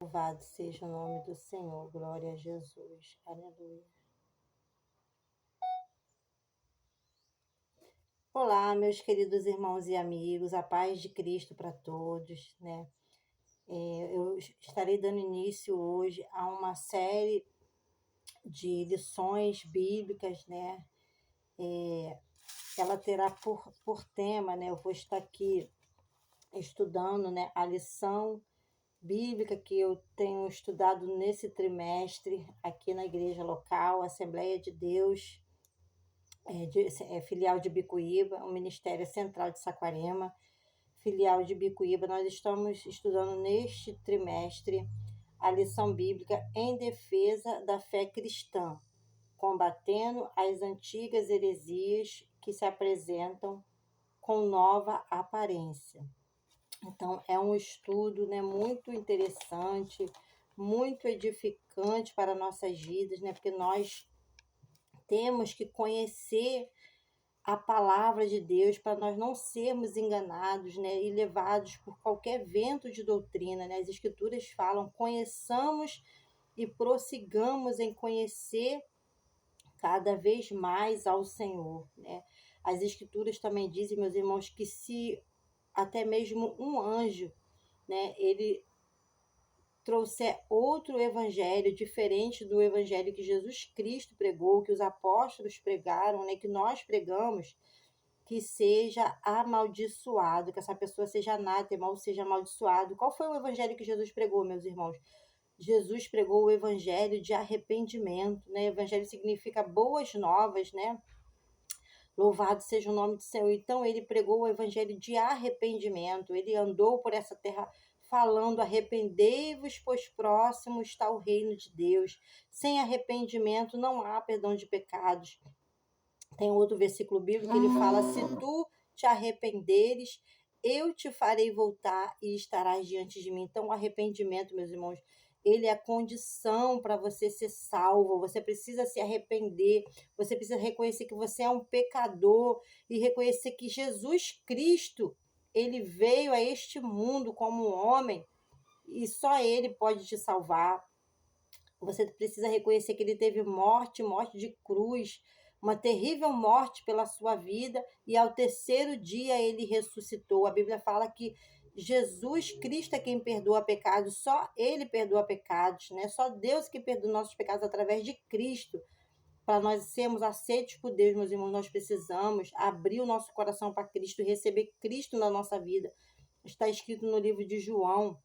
Louvado seja o nome do Senhor, glória a Jesus, aleluia. Olá, meus queridos irmãos e amigos, a paz de Cristo para todos, né? Eu estarei dando início hoje a uma série de lições bíblicas, né? Ela terá por tema, né? Eu vou estar aqui estudando, né, a lição bíblica que eu tenho estudado nesse trimestre aqui na igreja local, Assembleia de Deus, filial de Bicuíba, o Ministério Central de Saquarema, filial de Bicuíba. Nós estamos estudando neste trimestre a lição bíblica em defesa da fé cristã, combatendo as antigas heresias que se apresentam com nova aparência. Então, é um estudo, né, muito interessante, muito edificante para nossas vidas, né, porque nós temos que conhecer a palavra de Deus para nós não sermos enganados, né, e levados por qualquer vento de doutrina, né? As escrituras falam: conheçamos e prossigamos em conhecer cada vez mais ao Senhor, né? As escrituras também dizem, meus irmãos, que se até mesmo um anjo, né, ele trouxer outro evangelho diferente do evangelho que Jesus Cristo pregou, que os apóstolos pregaram, né, que nós pregamos, que seja amaldiçoado, que essa pessoa seja anátema ou seja amaldiçoado. Qual foi o evangelho que Jesus pregou, meus irmãos? Jesus pregou o evangelho de arrependimento, né? Evangelho significa boas novas, né? Louvado seja o nome do Senhor. Então, ele pregou o evangelho de arrependimento. Ele andou por essa terra falando: arrependei-vos, pois próximo está o reino de Deus. Sem arrependimento não há perdão de pecados. Tem outro versículo bíblico que ele fala: se tu te arrependeres, eu te farei voltar e estarás diante de mim. Então, o arrependimento, meus irmãos, ele é a condição para você ser salvo. Você precisa se arrepender, você precisa reconhecer que você é um pecador e reconhecer que Jesus Cristo, ele veio a este mundo como homem e só ele pode te salvar. Você precisa reconhecer que ele teve morte de cruz, uma terrível morte pela sua vida, e ao terceiro dia ele ressuscitou. A Bíblia fala que Jesus Cristo é quem perdoa pecados, só ele perdoa pecados, né? Só Deus que perdoa nossos pecados através de Cristo. Para nós sermos aceitos por Deus, meus irmãos, nós precisamos abrir o nosso coração para Cristo e receber Cristo na nossa vida. Está escrito no livro de João,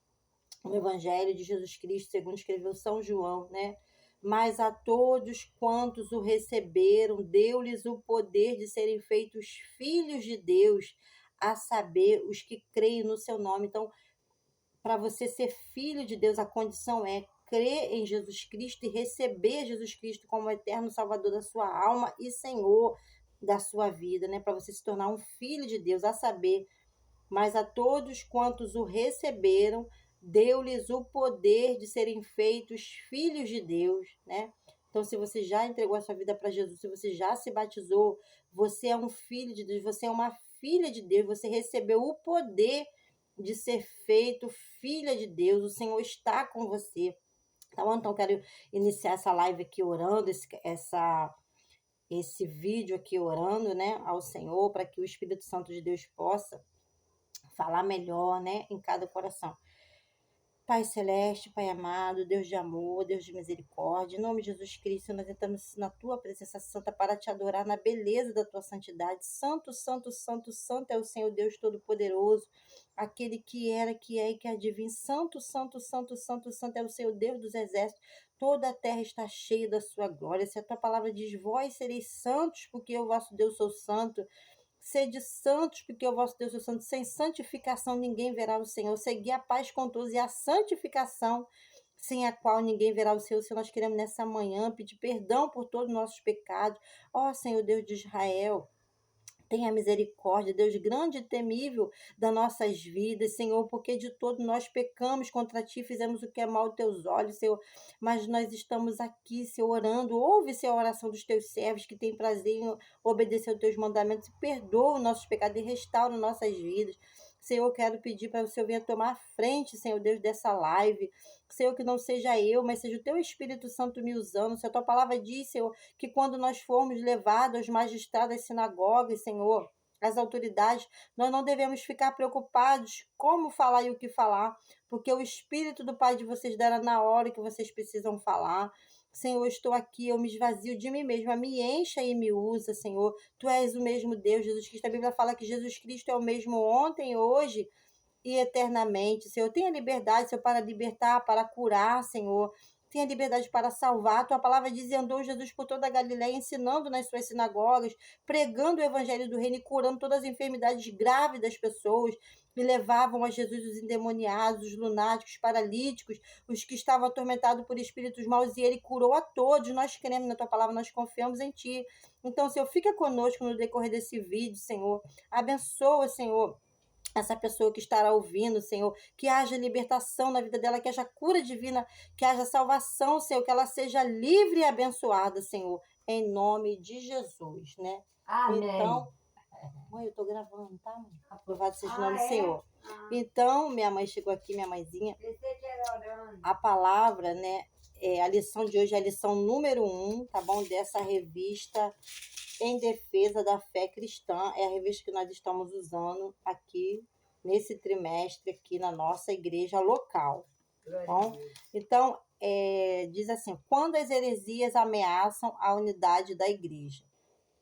o Evangelho de Jesus Cristo, segundo escreveu São João, né? Mas a todos quantos o receberam, deu-lhes o poder de serem feitos filhos de Deus, a saber, os que creem no seu nome. Então, para você ser filho de Deus, a condição é crer em Jesus Cristo e receber Jesus Cristo como eterno Salvador da sua alma e Senhor da sua vida, né? Para você se tornar um filho de Deus, a saber, mas a todos quantos o receberam, deu-lhes o poder de serem feitos filhos de Deus, né? Então, se você já entregou a sua vida para Jesus, se você já se batizou, você é um filho de Deus, você é uma filha de Deus, você recebeu o poder de ser feito filha de Deus, o Senhor está com você. Então, eu quero iniciar essa live aqui orando, esse vídeo aqui orando, né, ao Senhor, para que o Espírito Santo de Deus possa falar melhor, né, em cada coração. Pai celeste, Pai amado, Deus de amor, Deus de misericórdia, em nome de Jesus Cristo, nós entramos na tua presença santa para te adorar na beleza da tua santidade. Santo, santo, santo, santo é o Senhor Deus Todo-Poderoso, aquele que era, que é e que há de vir. Santo, santo, santo, santo, santo é o Senhor Deus dos exércitos. Toda a terra está cheia da sua glória. Se a tua palavra diz: vós sereis santos, porque eu, vosso Deus, sou santo. Sede santos, porque o vosso Deus é santo. Sem santificação ninguém verá o Senhor. Segui a paz com todos e a santificação, sem a qual ninguém verá o Senhor. Senhor, nós queremos nessa manhã pedir perdão por todos os nossos pecados. Ó Senhor Deus de Israel, tenha misericórdia, Deus grande e temível das nossas vidas, Senhor, porque de todo nós pecamos contra ti, fizemos o que é mal aos teus olhos, Senhor, mas nós estamos aqui, Senhor, orando. Ouve, Senhor, a oração dos teus servos que têm prazer em obedecer aos teus mandamentos, perdoa os nossos pecados e restaura nossas vidas. Senhor, eu quero pedir para o Senhor venha tomar a frente, Senhor Deus, dessa live. Senhor, que não seja eu, mas seja o teu Espírito Santo me usando. Se a tua palavra diz, Senhor, que quando nós formos levados aos magistrados das sinagogas, Senhor, as autoridades, nós não devemos ficar preocupados como falar e o que falar, porque o Espírito do Pai de vocês dará na hora que vocês precisam falar. Senhor, eu estou aqui, eu me esvazio de mim mesma, me encha e me usa, Senhor. Tu és o mesmo Deus, Jesus Cristo. A Bíblia fala que Jesus Cristo é o mesmo ontem, hoje e eternamente. Senhor, tenha liberdade, Senhor, para libertar, para curar, Senhor. Tenha liberdade para salvar. Tua palavra diz: e andou Jesus por toda a Galiléia, ensinando nas suas sinagogas, pregando o evangelho do reino e curando todas as enfermidades graves das pessoas. E levavam a Jesus os endemoniados, os lunáticos, os paralíticos, os que estavam atormentados por espíritos maus, e ele curou a todos. Nós cremos na tua palavra, nós confiamos em ti. Então, Senhor, fica conosco no decorrer desse vídeo, Senhor. Abençoa, Senhor, essa pessoa que estará ouvindo, Senhor, que haja libertação na vida dela, que haja cura divina, que haja salvação, Senhor, que ela seja livre e abençoada, Senhor, em nome de Jesus, né? Amém. Então, mãe, eu tô gravando, tá, mãe? Louvado seja o nome do Senhor. Então, minha mãe chegou aqui, minha mãezinha. A palavra, né? A lição de hoje é a lição número 1, tá bom? Dessa revista Em Defesa da Fé Cristã. É a revista que nós estamos usando aqui nesse trimestre, aqui na nossa igreja local. Bom, então, diz assim: quando as heresias ameaçam a unidade da igreja.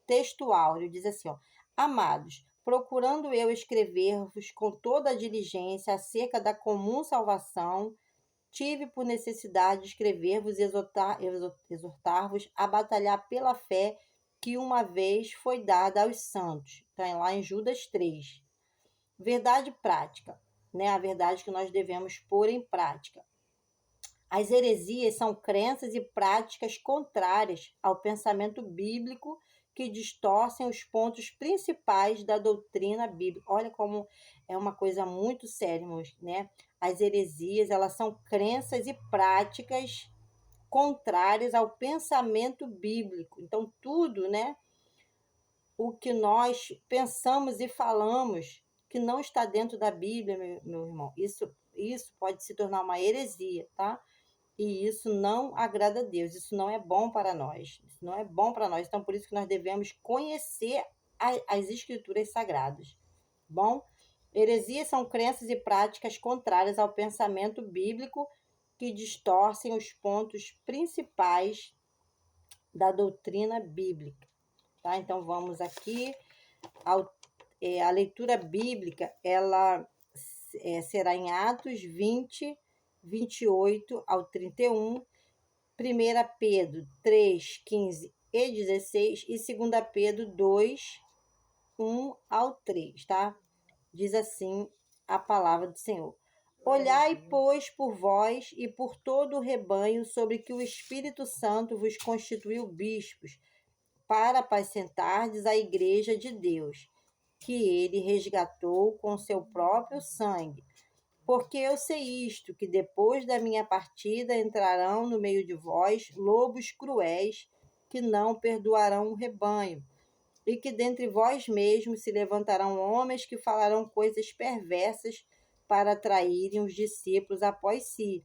Texto áureo diz assim, ó: amados, procurando eu escrever-vos com toda a diligência acerca da comum salvação, tive por necessidade de escrever-vos e exortar-vos a batalhar pela fé que uma vez foi dada aos santos. Está lá em Judas 3. Verdade prática, né? A verdade que nós devemos pôr em prática. As heresias são crenças e práticas contrárias ao pensamento bíblico que distorcem os pontos principais da doutrina bíblica. Olha como é uma coisa muito séria, né? As heresias, elas são crenças e práticas contrárias ao pensamento bíblico. Então, tudo, né, o que nós pensamos e falamos que não está dentro da Bíblia, meu irmão, isso pode se tornar uma heresia, tá? E isso não agrada a Deus, isso não é bom para nós, isso não é bom para nós. Então, por isso que nós devemos conhecer as escrituras sagradas. Bom, heresias são crenças e práticas contrárias ao pensamento bíblico que distorcem os pontos principais da doutrina bíblica. Tá? Então, vamos aqui. A leitura bíblica, ela será em Atos 20, 28 ao 31, 1 Pedro 3, 15 e 16 e 2 Pedro 2, 1 ao 3, tá? Diz assim a palavra do Senhor: olhai, pois, por vós e por todo o rebanho sobre que o Espírito Santo vos constituiu bispos, para apacentardes a igreja de Deus, que ele resgatou com seu próprio sangue. Porque eu sei isto, que depois da minha partida entrarão no meio de vós lobos cruéis, que não perdoarão o rebanho, e que dentre vós mesmos se levantarão homens que falarão coisas perversas para atraírem os discípulos após si.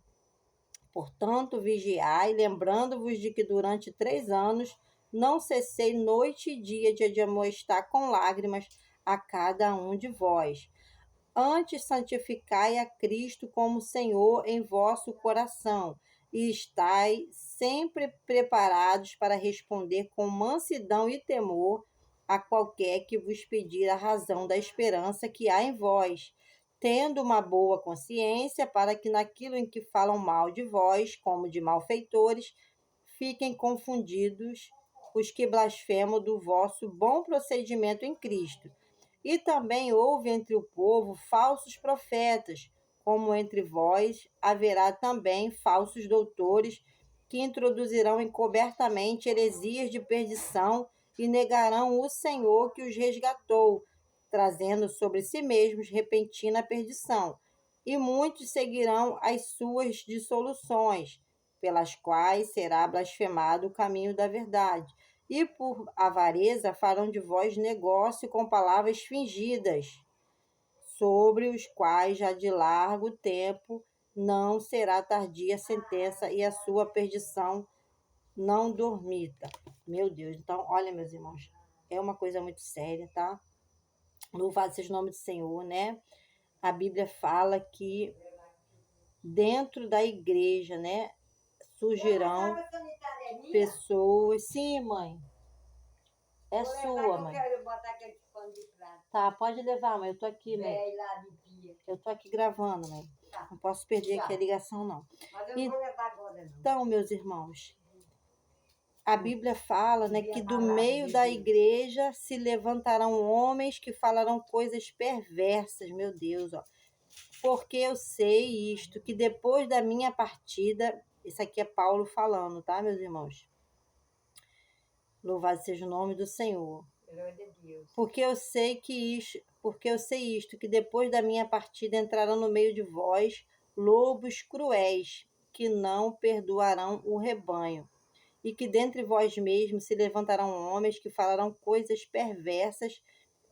Portanto, vigiai, lembrando-vos de que durante 3 anos não cessei noite e dia de admoestar com lágrimas a cada um de vós. Antes santificai a Cristo como Senhor em vosso coração, e estai sempre preparados para responder com mansidão e temor a qualquer que vos pedir a razão da esperança que há em vós, tendo uma boa consciência, para que naquilo em que falam mal de vós, como de malfeitores, fiquem confundidos os que blasfemam do vosso bom procedimento em Cristo. E também houve entre o povo falsos profetas, como entre vós haverá também falsos doutores, que introduzirão encobertamente heresias de perdição e negarão o Senhor que os resgatou, trazendo sobre si mesmos repentina perdição. E muitos seguirão as suas dissoluções, pelas quais será blasfemado o caminho da verdade. E por avareza farão de vós negócio com palavras fingidas. sobre os quais já de largo tempo não será tardia a sentença e a sua perdição não dormita. Meu Deus, então, olha, meus irmãos, é uma coisa muito séria, tá? Louvado seja o nome do Senhor, né? A Bíblia fala que dentro da igreja, né, surgirão pessoas. Sim, mãe. É sua, mãe. Tá, pode levar, mãe. Eu tô aqui, mãe. Eu tô aqui gravando, mãe. Não posso perder aqui a ligação, não. Mas eu não vou levar agora, não. Então, meus irmãos, a Bíblia fala, né, que do meio da igreja se levantarão homens que falarão coisas perversas, meu Deus, ó. Porque eu sei isto, que depois da minha partida, isso aqui é Paulo falando, tá, meus irmãos? Louvado seja o nome do Senhor. Glória a Deus. Porque eu sei isto, que depois da minha partida entrarão no meio de vós lobos cruéis, que não perdoarão o rebanho. E que dentre vós mesmos se levantarão homens que falarão coisas perversas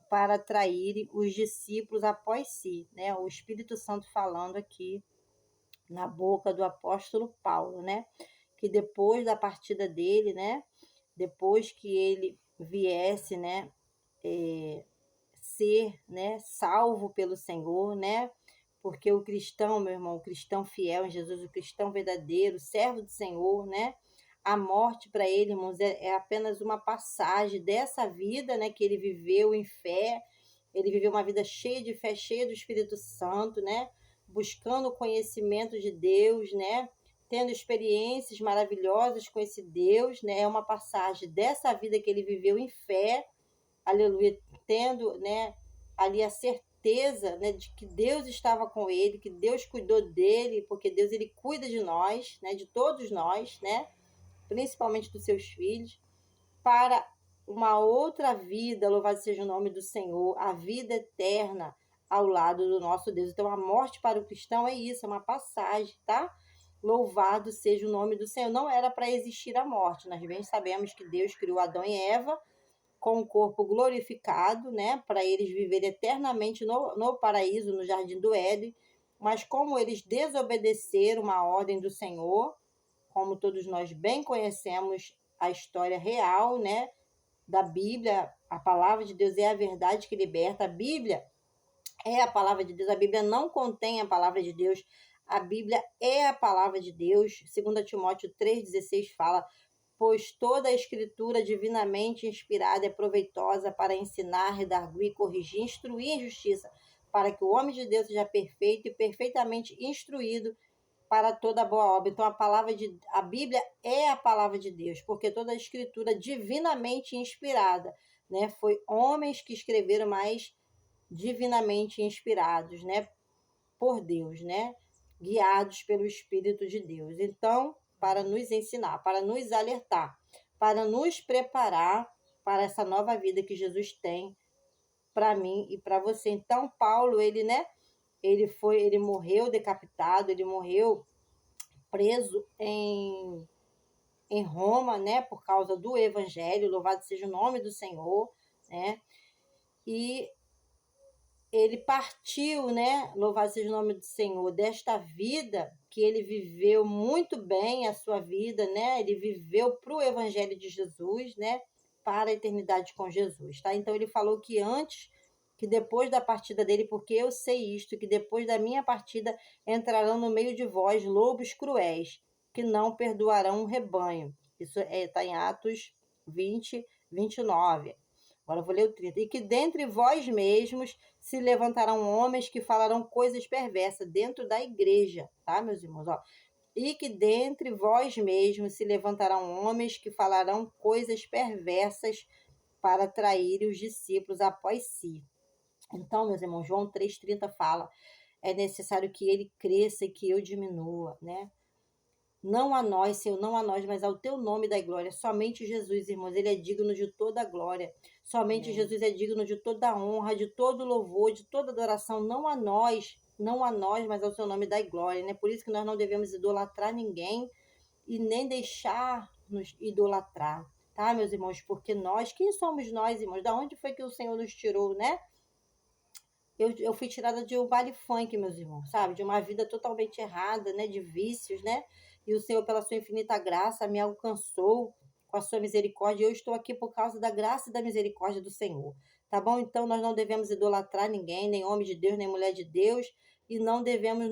para atraírem os discípulos após si, né? O Espírito Santo falando aqui na boca do apóstolo Paulo, né? Que depois da partida dele, né? Depois que ele viesse, né? Ser, né? Salvo pelo Senhor, né? Porque o cristão, meu irmão, o cristão fiel em Jesus, o cristão verdadeiro, servo do Senhor, né? A morte para ele, irmãos, é apenas uma passagem dessa vida, né, que ele viveu em fé. Ele viveu uma vida cheia de fé, cheia do Espírito Santo, né? Buscando o conhecimento de Deus, né? Tendo experiências maravilhosas com esse Deus, né? É uma passagem dessa vida que ele viveu em fé, aleluia, tendo, né, ali a certeza, né, de que Deus estava com ele, que Deus cuidou dele, porque Deus ele cuida de nós, né, de todos nós, né? Principalmente dos seus filhos, para uma outra vida, louvado seja o nome do Senhor, a vida eterna ao lado do nosso Deus. Então, a morte para o cristão é isso, é uma passagem, tá? Louvado seja o nome do Senhor. Não era para existir a morte. Nós bem sabemos que Deus criou Adão e Eva com o corpo glorificado, né? Para eles viverem eternamente no paraíso, no jardim do Éden. Mas como eles desobedeceram uma ordem do Senhor, como todos nós bem conhecemos a história real, né, da Bíblia, a palavra de Deus é a verdade que liberta. A Bíblia é a palavra de Deus, a Bíblia não contém a palavra de Deus, a Bíblia é a palavra de Deus. 2 Timóteo 3,16 fala: pois toda a escritura divinamente inspirada é proveitosa para ensinar, redarguir, corrigir, instruir em justiça, para que o homem de Deus seja perfeito e perfeitamente instruído para toda boa obra. Então a Bíblia é a palavra de Deus, porque toda a escritura divinamente inspirada, né? Foi homens que escreveram, mas divinamente inspirados, né, por Deus, né? Guiados pelo Espírito de Deus. Então, para nos ensinar, para nos alertar, para nos preparar para essa nova vida que Jesus tem para mim e para você. Então, Paulo, ele, né, ele morreu decapitado, ele morreu preso em Roma, né, por causa do evangelho, louvado seja o nome do Senhor, né? E ele partiu, né, louvado seja o nome do Senhor, desta vida que ele viveu muito bem a sua vida, né? Ele viveu para o evangelho de Jesus, né, para a eternidade com Jesus, tá? Então ele falou que depois da partida dele, porque eu sei isto, que depois da minha partida entrarão no meio de vós lobos cruéis, que não perdoarão o rebanho. Isso está em Atos 20, 29. Agora eu vou ler o 30. E que dentre vós mesmos se levantarão homens que falarão coisas perversas dentro da igreja, tá, meus irmãos? Ó. E que dentre vós mesmos se levantarão homens que falarão coisas perversas para atrair os discípulos após si. Então, meus irmãos, João 3,30 fala: é necessário que ele cresça e que eu diminua, né? Não a nós, Senhor, não a nós, mas ao teu nome da glória. Somente Jesus, irmãos, ele é digno de toda a glória. Somente Jesus é digno de toda a honra, de todo louvor, de toda adoração. Não a nós, não a nós, mas ao seu nome da glória, né? Por isso que nós não devemos idolatrar ninguém e nem deixar-nos idolatrar, tá, meus irmãos? Porque nós, quem somos nós, irmãos? Da onde foi que o Senhor nos tirou, né? Eu fui tirada de um baile funk, meus irmãos, sabe? De uma vida totalmente errada, né? De vícios, né? E o Senhor, pela sua infinita graça, me alcançou com a sua misericórdia. Eu estou aqui por causa da graça e da misericórdia do Senhor. Tá bom? Então, nós não devemos idolatrar ninguém, nem homem de Deus, nem mulher de Deus, e não devemos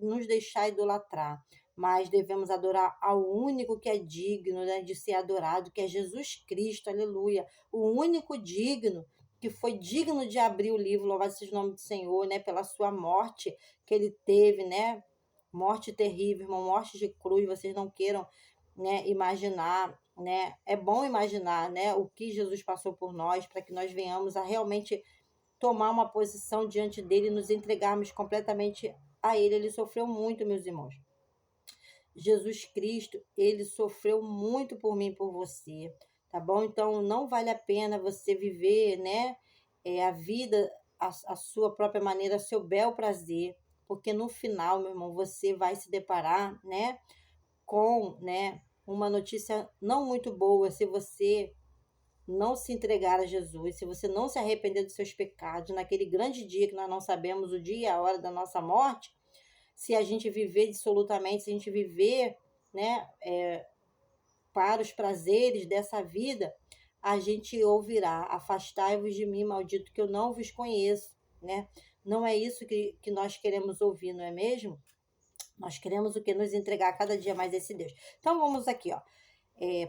nos deixar idolatrar, mas devemos adorar ao único que é digno, né, de ser adorado, que é Jesus Cristo, aleluia. O único digno, que foi digno de abrir o livro, louvado seja o nome do Senhor, né, pela sua morte que ele teve, né, morte terrível, irmão, morte de cruz, vocês não queiram, né, imaginar, né, é bom imaginar, né, o que Jesus passou por nós, para que nós venhamos a realmente tomar uma posição diante dele e nos entregarmos completamente a ele sofreu muito, meus irmãos. Jesus Cristo, ele sofreu muito por mim e por você, tá bom? Então, não vale a pena você viver, né, a vida, a sua própria maneira, a seu bel prazer, porque no final, meu irmão, você vai se deparar, né, com, né, uma notícia não muito boa se você não se entregar a Jesus, se você não se arrepender dos seus pecados, naquele grande dia que nós não sabemos o dia e a hora da nossa morte, se a gente viver dissolutamente, se a gente viver, né, para os prazeres dessa vida, a gente ouvirá: afastai-vos de mim, maldito, que eu não vos conheço, né? Não é isso que nós queremos ouvir, não é mesmo? Nós queremos o que? Nos entregar cada dia mais a esse Deus. Então vamos aqui, ó,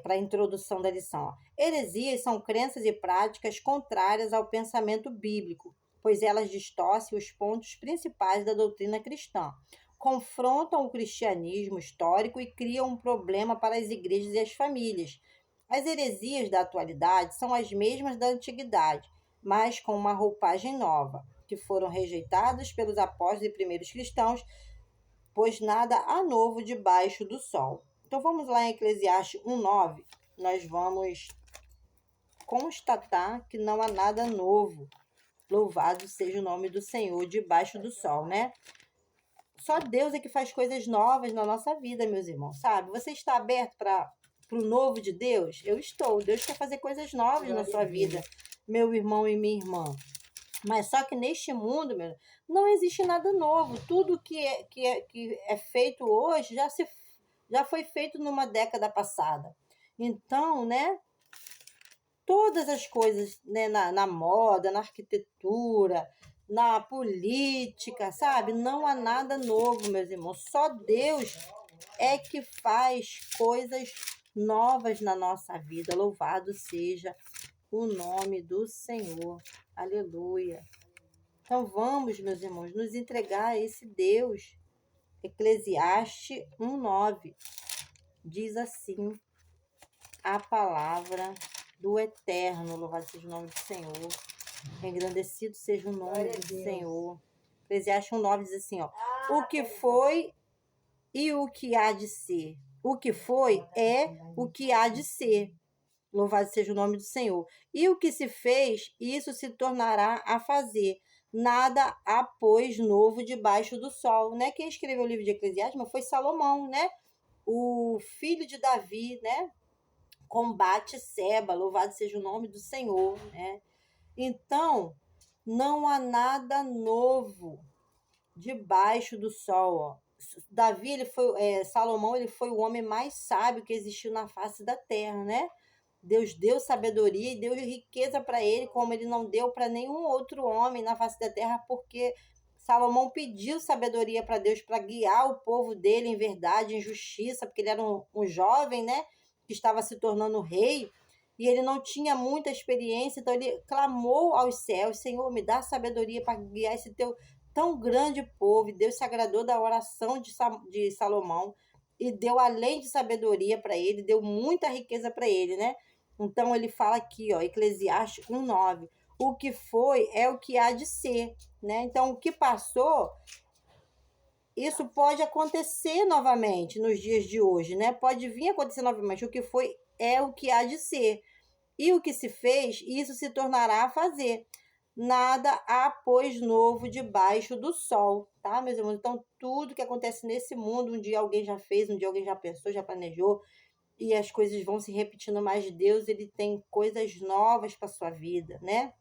para a introdução da lição. Ó. Heresias são crenças e práticas contrárias ao pensamento bíblico, pois elas distorcem os pontos principais da doutrina cristã, confrontam o cristianismo histórico e criam um problema para as igrejas e as famílias. As heresias da atualidade são as mesmas da antiguidade, mas com uma roupagem nova, que foram rejeitadas pelos apóstolos e primeiros cristãos, pois nada há novo debaixo do sol. Então vamos lá em Eclesiastes 1:9, nós vamos constatar que não há nada novo. Louvado seja o nome do Senhor debaixo do sol, né? Só Deus é que faz coisas novas na nossa vida, meus irmãos, sabe? Você está aberto para o novo de Deus? Eu estou. Deus quer fazer coisas novas na sua vida, meu irmão e minha irmã. Mas só que neste mundo, meu, não existe nada novo. Tudo que é feito hoje já foi feito numa década passada. Então, né? Todas as coisas, né, na moda, na arquitetura, na política, sabe? Não há nada novo, meus irmãos. Só Deus é que faz coisas novas na nossa vida. Louvado seja o nome do Senhor. Aleluia. Então vamos, meus irmãos, nos entregar a esse Deus. Eclesiastes 1:9 diz assim a palavra do Eterno. Louvado seja o nome do Senhor. Engrandecido seja o nome do Senhor. Eclesiastes 1:9 diz assim, ó: o que foi e o que há de ser. O que foi é o que há de ser. Louvado seja o nome do Senhor. E o que se fez, isso se tornará a fazer. Nada há, pois, novo debaixo do sol, né? Quem escreveu o livro de Eclesiastes foi Salomão, né? O filho de Davi, né? Combate Seba, louvado seja o nome do Senhor, né? Então, não há nada novo debaixo do sol, ó. Davi, Salomão, ele foi o homem mais sábio que existiu na face da terra, né? Deus deu sabedoria e deu riqueza para ele, como ele não deu para nenhum outro homem na face da terra, porque Salomão pediu sabedoria para Deus para guiar o povo dele em verdade, em justiça, porque ele era um jovem, né, que estava se tornando rei, e ele não tinha muita experiência, então ele clamou aos céus: Senhor, me dá sabedoria para guiar esse teu tão grande povo. E Deus se agradou da oração de Salomão e deu além de sabedoria para ele, deu muita riqueza para ele, né? Então ele fala aqui, ó, Eclesiastes 1:9, o que foi é o que há de ser, né? Então o que passou, isso pode acontecer novamente nos dias de hoje, né? Pode vir acontecer novamente. O que foi é o que há de ser. E o que se fez, isso se tornará a fazer. Nada há, pois, novo debaixo do sol, tá, meus irmãos? Então, tudo que acontece nesse mundo, um dia alguém já fez, um dia alguém já pensou, já planejou, e as coisas vão se repetindo, mas Deus, ele tem coisas novas para sua vida, né?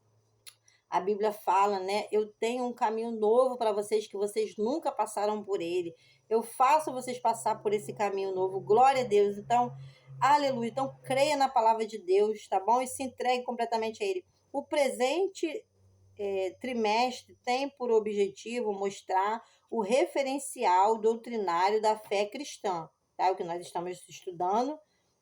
A Bíblia fala, né? Eu tenho um caminho novo para vocês que vocês nunca passaram por ele. Eu faço vocês passar por esse caminho novo. Glória a Deus. Então, aleluia. Então, creia na palavra de Deus, tá bom? E se entregue completamente a ele. O presente trimestre tem por objetivo mostrar o referencial doutrinário da fé cristã, tá? É o que nós estamos estudando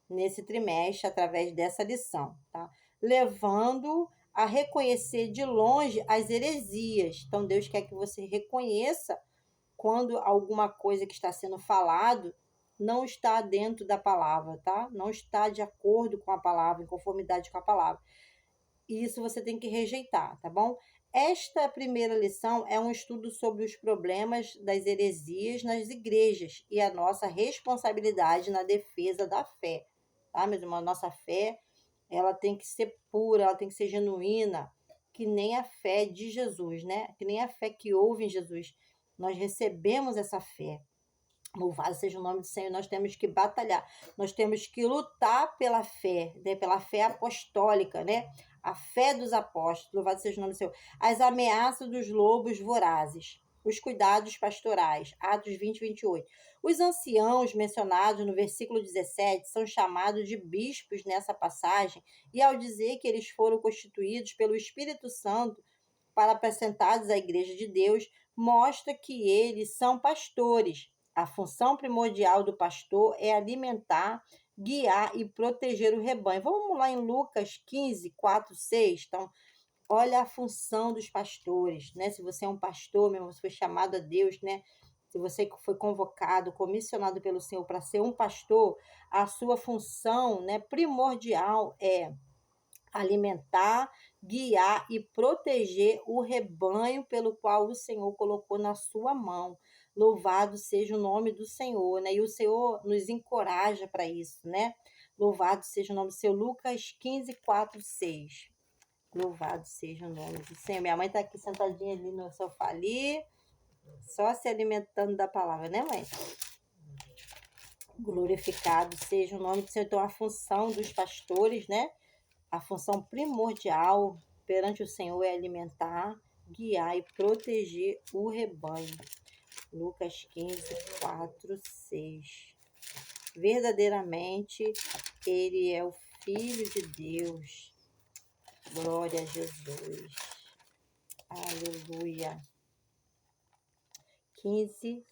nesse trimestre através dessa lição, tá? Levando a reconhecer de longe as heresias. Então, Deus quer que você reconheça quando alguma coisa que está sendo falado não está dentro da palavra, tá? Não está de acordo com a palavra, em conformidade com a palavra. E isso você tem que rejeitar, tá bom? Esta primeira lição é um estudo sobre os problemas das heresias nas igrejas e a nossa responsabilidade na defesa da fé, tá, meus irmãos? Nossa fé, ela tem que ser pura, ela tem que ser genuína, que nem a fé de Jesus, né? Que nem a fé que houve em Jesus. Nós recebemos essa fé. Louvado seja o nome do Senhor. Nós temos que batalhar, nós temos que lutar pela fé, né? Pela fé apostólica, né? A fé dos apóstolos. Louvado seja o nome do Senhor. As ameaças dos lobos vorazes, os cuidados pastorais. Atos 20, 28. Os anciãos mencionados no versículo 17 são chamados de bispos nessa passagem, e ao dizer que eles foram constituídos pelo Espírito Santo para apresentados à igreja de Deus, mostra que eles são pastores. A função primordial do pastor é alimentar, guiar e proteger o rebanho. Vamos lá em Lucas 15, 4, 6. Então, olha a função dos pastores, né? Se você é um pastor, mesmo, você foi chamado a Deus, né? Se você foi convocado, comissionado pelo Senhor para ser um pastor, a sua função, né, primordial é alimentar, guiar e proteger o rebanho pelo qual o Senhor colocou na sua mão. Louvado seja o nome do Senhor, né? E o Senhor nos encoraja para isso, né? Louvado seja o nome do Senhor. Lucas 15, 4, 6. Louvado seja o nome do Senhor. Minha mãe está aqui sentadinha ali no sofá ali, só se alimentando da palavra, né, mãe? Glorificado seja o nome do Senhor. Então, a função dos pastores, né? A função primordial perante o Senhor é alimentar, guiar e proteger o rebanho. Lucas 15, 4, 6. Verdadeiramente, ele é o Filho de Deus. Glória a Jesus. Aleluia. 15,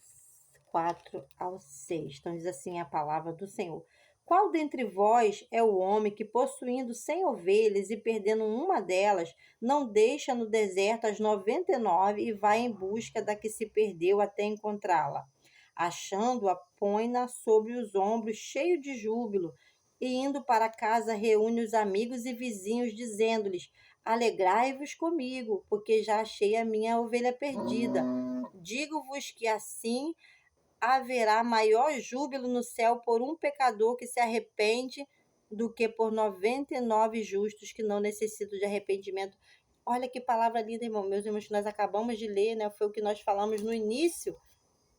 4 ao 6. Então diz assim a palavra do Senhor. Qual dentre vós é o homem que, possuindo 100 ovelhas e perdendo uma delas, não deixa no deserto as 99 e vai em busca da que se perdeu até encontrá-la? Achando-a, põe-na sobre os ombros, cheio de júbilo, e indo para casa reúne os amigos e vizinhos, dizendo-lhes: Alegrai-vos comigo, porque já achei a minha ovelha perdida. Digo-vos que assim haverá maior júbilo no céu por um pecador que se arrepende do que por 99 justos que não necessitam de arrependimento. Olha que palavra linda, irmão. Meus irmãos, que nós acabamos de ler, né? Foi o que nós falamos no início,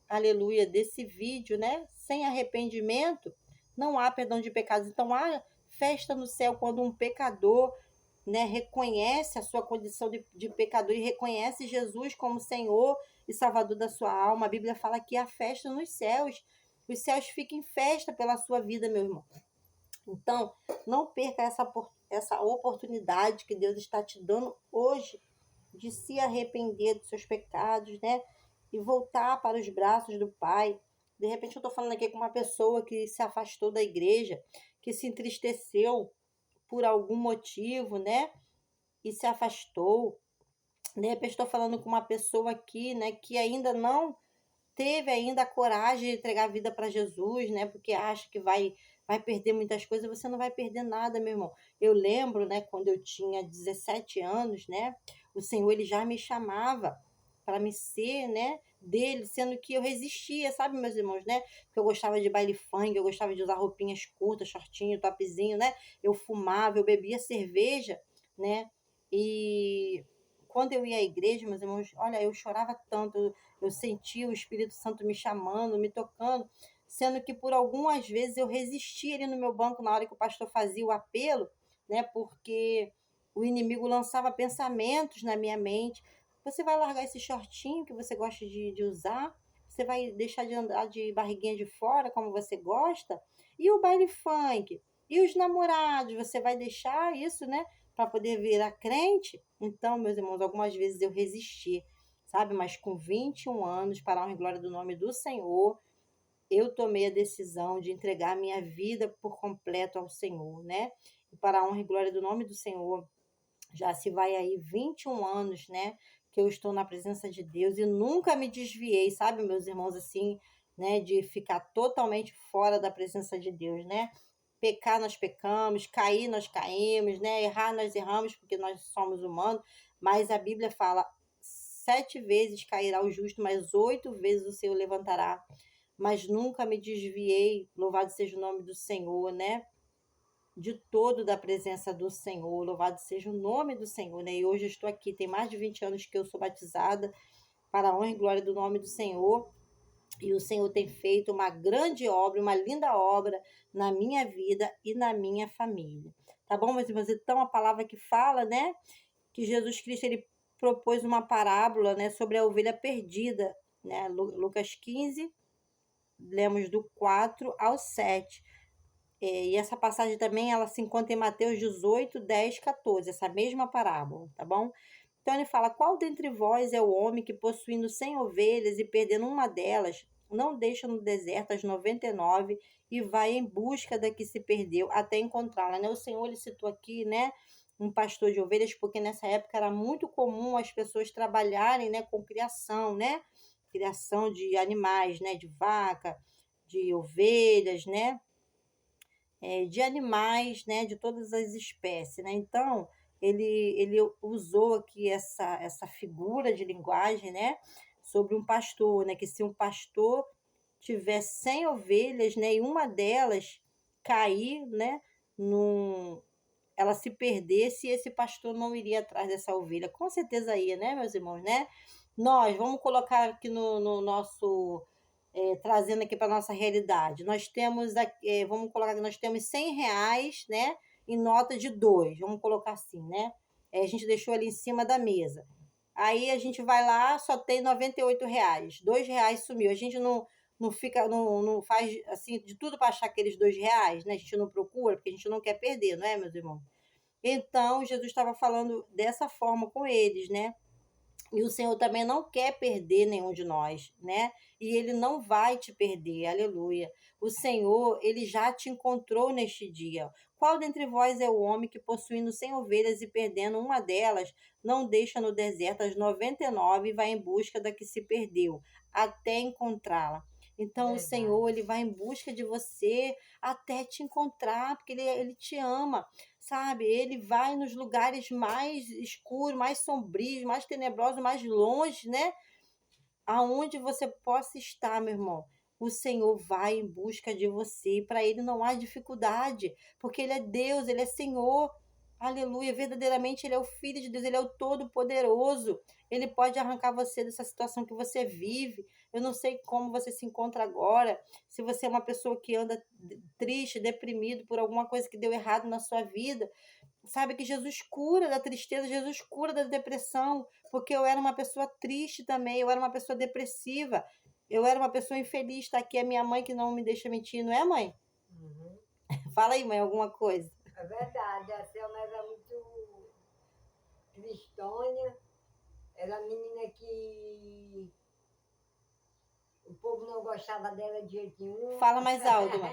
aleluia, desse vídeo, né? Sem arrependimento, não há perdão de pecados. Então, há festa no céu quando um pecador, né, reconhece a sua condição de pecador e reconhece Jesus como Senhor e Salvador da sua alma. A Bíblia fala que há festa nos céus. Os céus ficam em festa pela sua vida, meu irmão. Então, não perca essa oportunidade que Deus está te dando hoje de se arrepender dos seus pecados, né? E voltar para os braços do Pai. De repente, eu estou falando aqui com uma pessoa que se afastou da igreja, que se entristeceu por algum motivo, né? E se afastou. De repente, estou falando com uma pessoa aqui, né? Que ainda não teve ainda a coragem de entregar a vida para Jesus, né? Porque acha que vai perder muitas coisas. Você não vai perder nada, meu irmão. Eu lembro, né? Quando eu tinha 17 anos, né? O Senhor, ele já me chamava para me ser, né? Dele, sendo que eu resistia, sabe, meus irmãos, né? Porque eu gostava de baile funk, eu gostava de usar roupinhas curtas, shortinho, topzinho, né? Eu fumava, eu bebia cerveja, né? E quando eu ia à igreja, meus irmãos, olha, eu chorava tanto, eu sentia o Espírito Santo me chamando, me tocando, sendo que por algumas vezes eu resistia ali no meu banco na hora que o pastor fazia o apelo, né? Porque o inimigo lançava pensamentos na minha mente. Você vai largar esse shortinho que você gosta de usar? Você vai deixar de andar de barriguinha de fora como você gosta? E o baile funk? E os namorados? Você vai deixar isso, né? Para poder virar crente? Então, meus irmãos, algumas vezes eu resisti, sabe? Mas com 21 anos, para a honra e glória do nome do Senhor, eu tomei a decisão de entregar a minha vida por completo ao Senhor, né? E para a honra e glória do nome do Senhor, já se vai aí 21 anos, né? Que eu estou na presença de Deus e nunca me desviei, sabe, meus irmãos, assim, né? De ficar totalmente fora da presença de Deus, né? Pecar nós pecamos, cair nós caímos, né? Errar nós erramos porque nós somos humanos, mas a Bíblia fala 7 vezes cairá o justo, mas 8 vezes o Senhor levantará. Mas nunca me desviei, louvado seja o nome do Senhor, né? De todo da presença do Senhor, louvado seja o nome do Senhor, né? E hoje eu estou aqui, tem mais de 20 anos que eu sou batizada, para a honra e glória do nome do Senhor, e o Senhor tem feito uma grande obra, uma linda obra na minha vida e na minha família. Tá bom, meus irmãos? Então, a palavra que fala, né? Que Jesus Cristo, ele propôs uma parábola, né? Sobre a ovelha perdida, né? Lucas 15, lemos do 4 ao 7. E essa passagem também, ela se encontra em Mateus 18, 10, 14, essa mesma parábola, tá bom? Então ele fala, qual dentre vós é o homem que possuindo 100 ovelhas e perdendo uma delas, não deixa no deserto as 99 e vai em busca da que se perdeu até encontrá-la, né? O Senhor, ele citou aqui, né, um pastor de ovelhas, porque nessa época era muito comum as pessoas trabalharem, né, com criação, né? Criação de animais, né, de vaca, de ovelhas, né? De animais, né, de todas as espécies, né? Então, ele usou aqui essa figura de linguagem, né, sobre um pastor, né, que se um pastor tiver 100 ovelhas, né, e uma delas cair, né, num, ela se perdesse, esse pastor não iria atrás dessa ovelha. Com certeza ia, né, meus irmãos, né? Nós, vamos colocar aqui no nosso trazendo aqui para a nossa realidade. Nós temos, vamos colocar que nós temos R$ 100, né, em nota de 2, vamos colocar assim, né? A gente deixou ali em cima da mesa. Aí a gente vai lá, só tem R$ 98, R$ 2 sumiu. A gente não fica, não faz assim de tudo para achar aqueles R$ 2, né? A gente não procura, porque a gente não quer perder, não é, meus irmãos? Então, Jesus estava falando dessa forma com eles, né? E o Senhor também não quer perder nenhum de nós, né? E Ele não vai te perder, aleluia. O Senhor, Ele já te encontrou neste dia. Qual dentre vós é o homem que, possuindo 100 ovelhas e perdendo uma delas, não deixa no deserto as 99 e vai em busca da que se perdeu, até encontrá-la? Então, o Senhor, Ele vai em busca de você até te encontrar, porque Ele te ama, sabe? Ele vai nos lugares mais escuros, mais sombrios, mais tenebrosos, mais longe, né? Aonde você possa estar, meu irmão. O Senhor vai em busca de você. Para Ele não há dificuldade, porque Ele é Deus, Ele é Senhor. Aleluia, verdadeiramente Ele é o Filho de Deus, Ele é o Todo-Poderoso. Ele pode arrancar você dessa situação que você vive. Eu não sei como você se encontra agora, se você é uma pessoa que anda triste, deprimido por alguma coisa que deu errado na sua vida. Sabe que Jesus cura da tristeza, Jesus cura da depressão, porque eu era uma pessoa triste também, eu era uma pessoa depressiva, eu era uma pessoa infeliz. Tá aqui a minha mãe que não me deixa mentir, não é, mãe? Uhum. Fala aí, mãe, alguma coisa. É verdade, a Selma era muito tristonha, era a menina que o povo não gostava dela de jeito nenhum. Fala mais alto, mãe.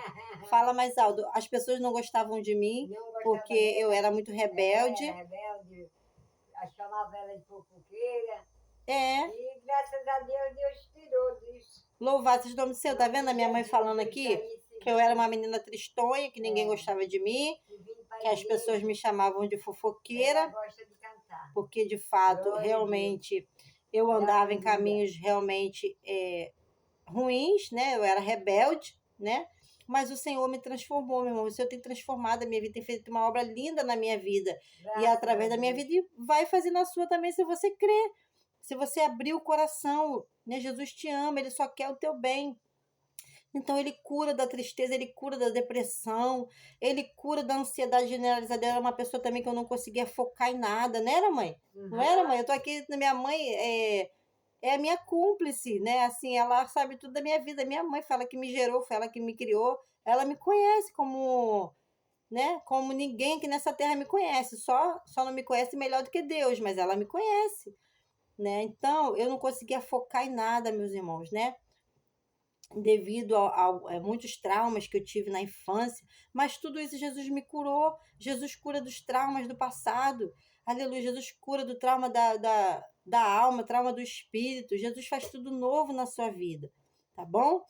Fala mais alto. As pessoas não gostavam de mim porque eu era muito rebelde. Rebelde, chamava ela de fofoqueira. É. E graças a Deus, Deus tirou disso. Louvado seja o nome do Senhor. Tá vendo a minha mãe falando aqui? Que eu era uma menina tristonha, que ninguém gostava de mim, que as pessoas me chamavam de fofoqueira. Ela gosta de cantar. Porque, de fato, realmente, eu andava em caminhos realmente ruins, né? Eu era rebelde, né? Mas o Senhor me transformou, meu irmão. O Senhor tem transformado a minha vida, tem feito uma obra linda na minha vida. E através da minha vida, e vai fazer na sua também, se você crer. Se você abrir o coração, né? Jesus te ama, Ele só quer o teu bem. Então ele cura da tristeza, ele cura da depressão, ele cura da ansiedade generalizada. Ela era uma pessoa também que eu não conseguia focar em nada, não era, mãe? Não era, mãe? Eu tô aqui, minha mãe é a minha cúmplice, né? Assim, ela sabe tudo da minha vida. Minha mãe fala que me gerou, foi ela que me criou. Ela me conhece como, né? Como ninguém aqui nessa terra me conhece. Só não me conhece melhor do que Deus, mas ela me conhece, né? Então, eu não conseguia focar em nada, meus irmãos, né? Devido a muitos traumas que eu tive na infância, mas tudo isso Jesus me curou. Jesus cura dos traumas do passado. Aleluia. Jesus cura do trauma da alma, trauma do espírito. Jesus faz tudo novo na sua vida, tá bom?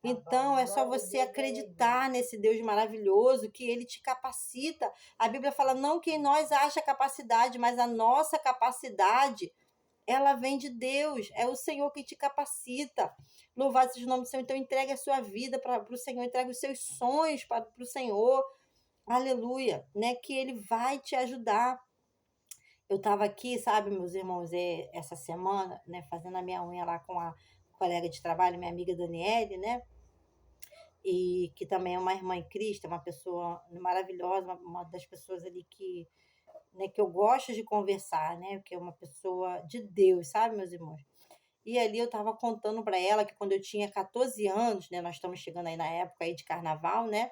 Então, é só você acreditar nesse Deus maravilhoso, que ele te capacita. A Bíblia fala não que em nós haja capacidade, mas a nossa capacidade, ela vem de Deus. É o Senhor que te capacita. Louvado seja o nome do Senhor. Então, entregue a sua vida para o Senhor, entregue os seus sonhos para o Senhor. Aleluia, né? Que ele vai te ajudar. Eu estava aqui, sabe, meus irmãos, essa semana, né, fazendo a minha unha lá com a colega de trabalho, minha amiga Daniele, né? E que também é uma irmã em Cristo, é uma pessoa maravilhosa, uma das pessoas ali que, né, que eu gosto de conversar, né? Que é uma pessoa de Deus, sabe, meus irmãos? E ali eu estava contando para ela que quando eu tinha 14 anos, né, nós estamos chegando aí na época aí de carnaval, né?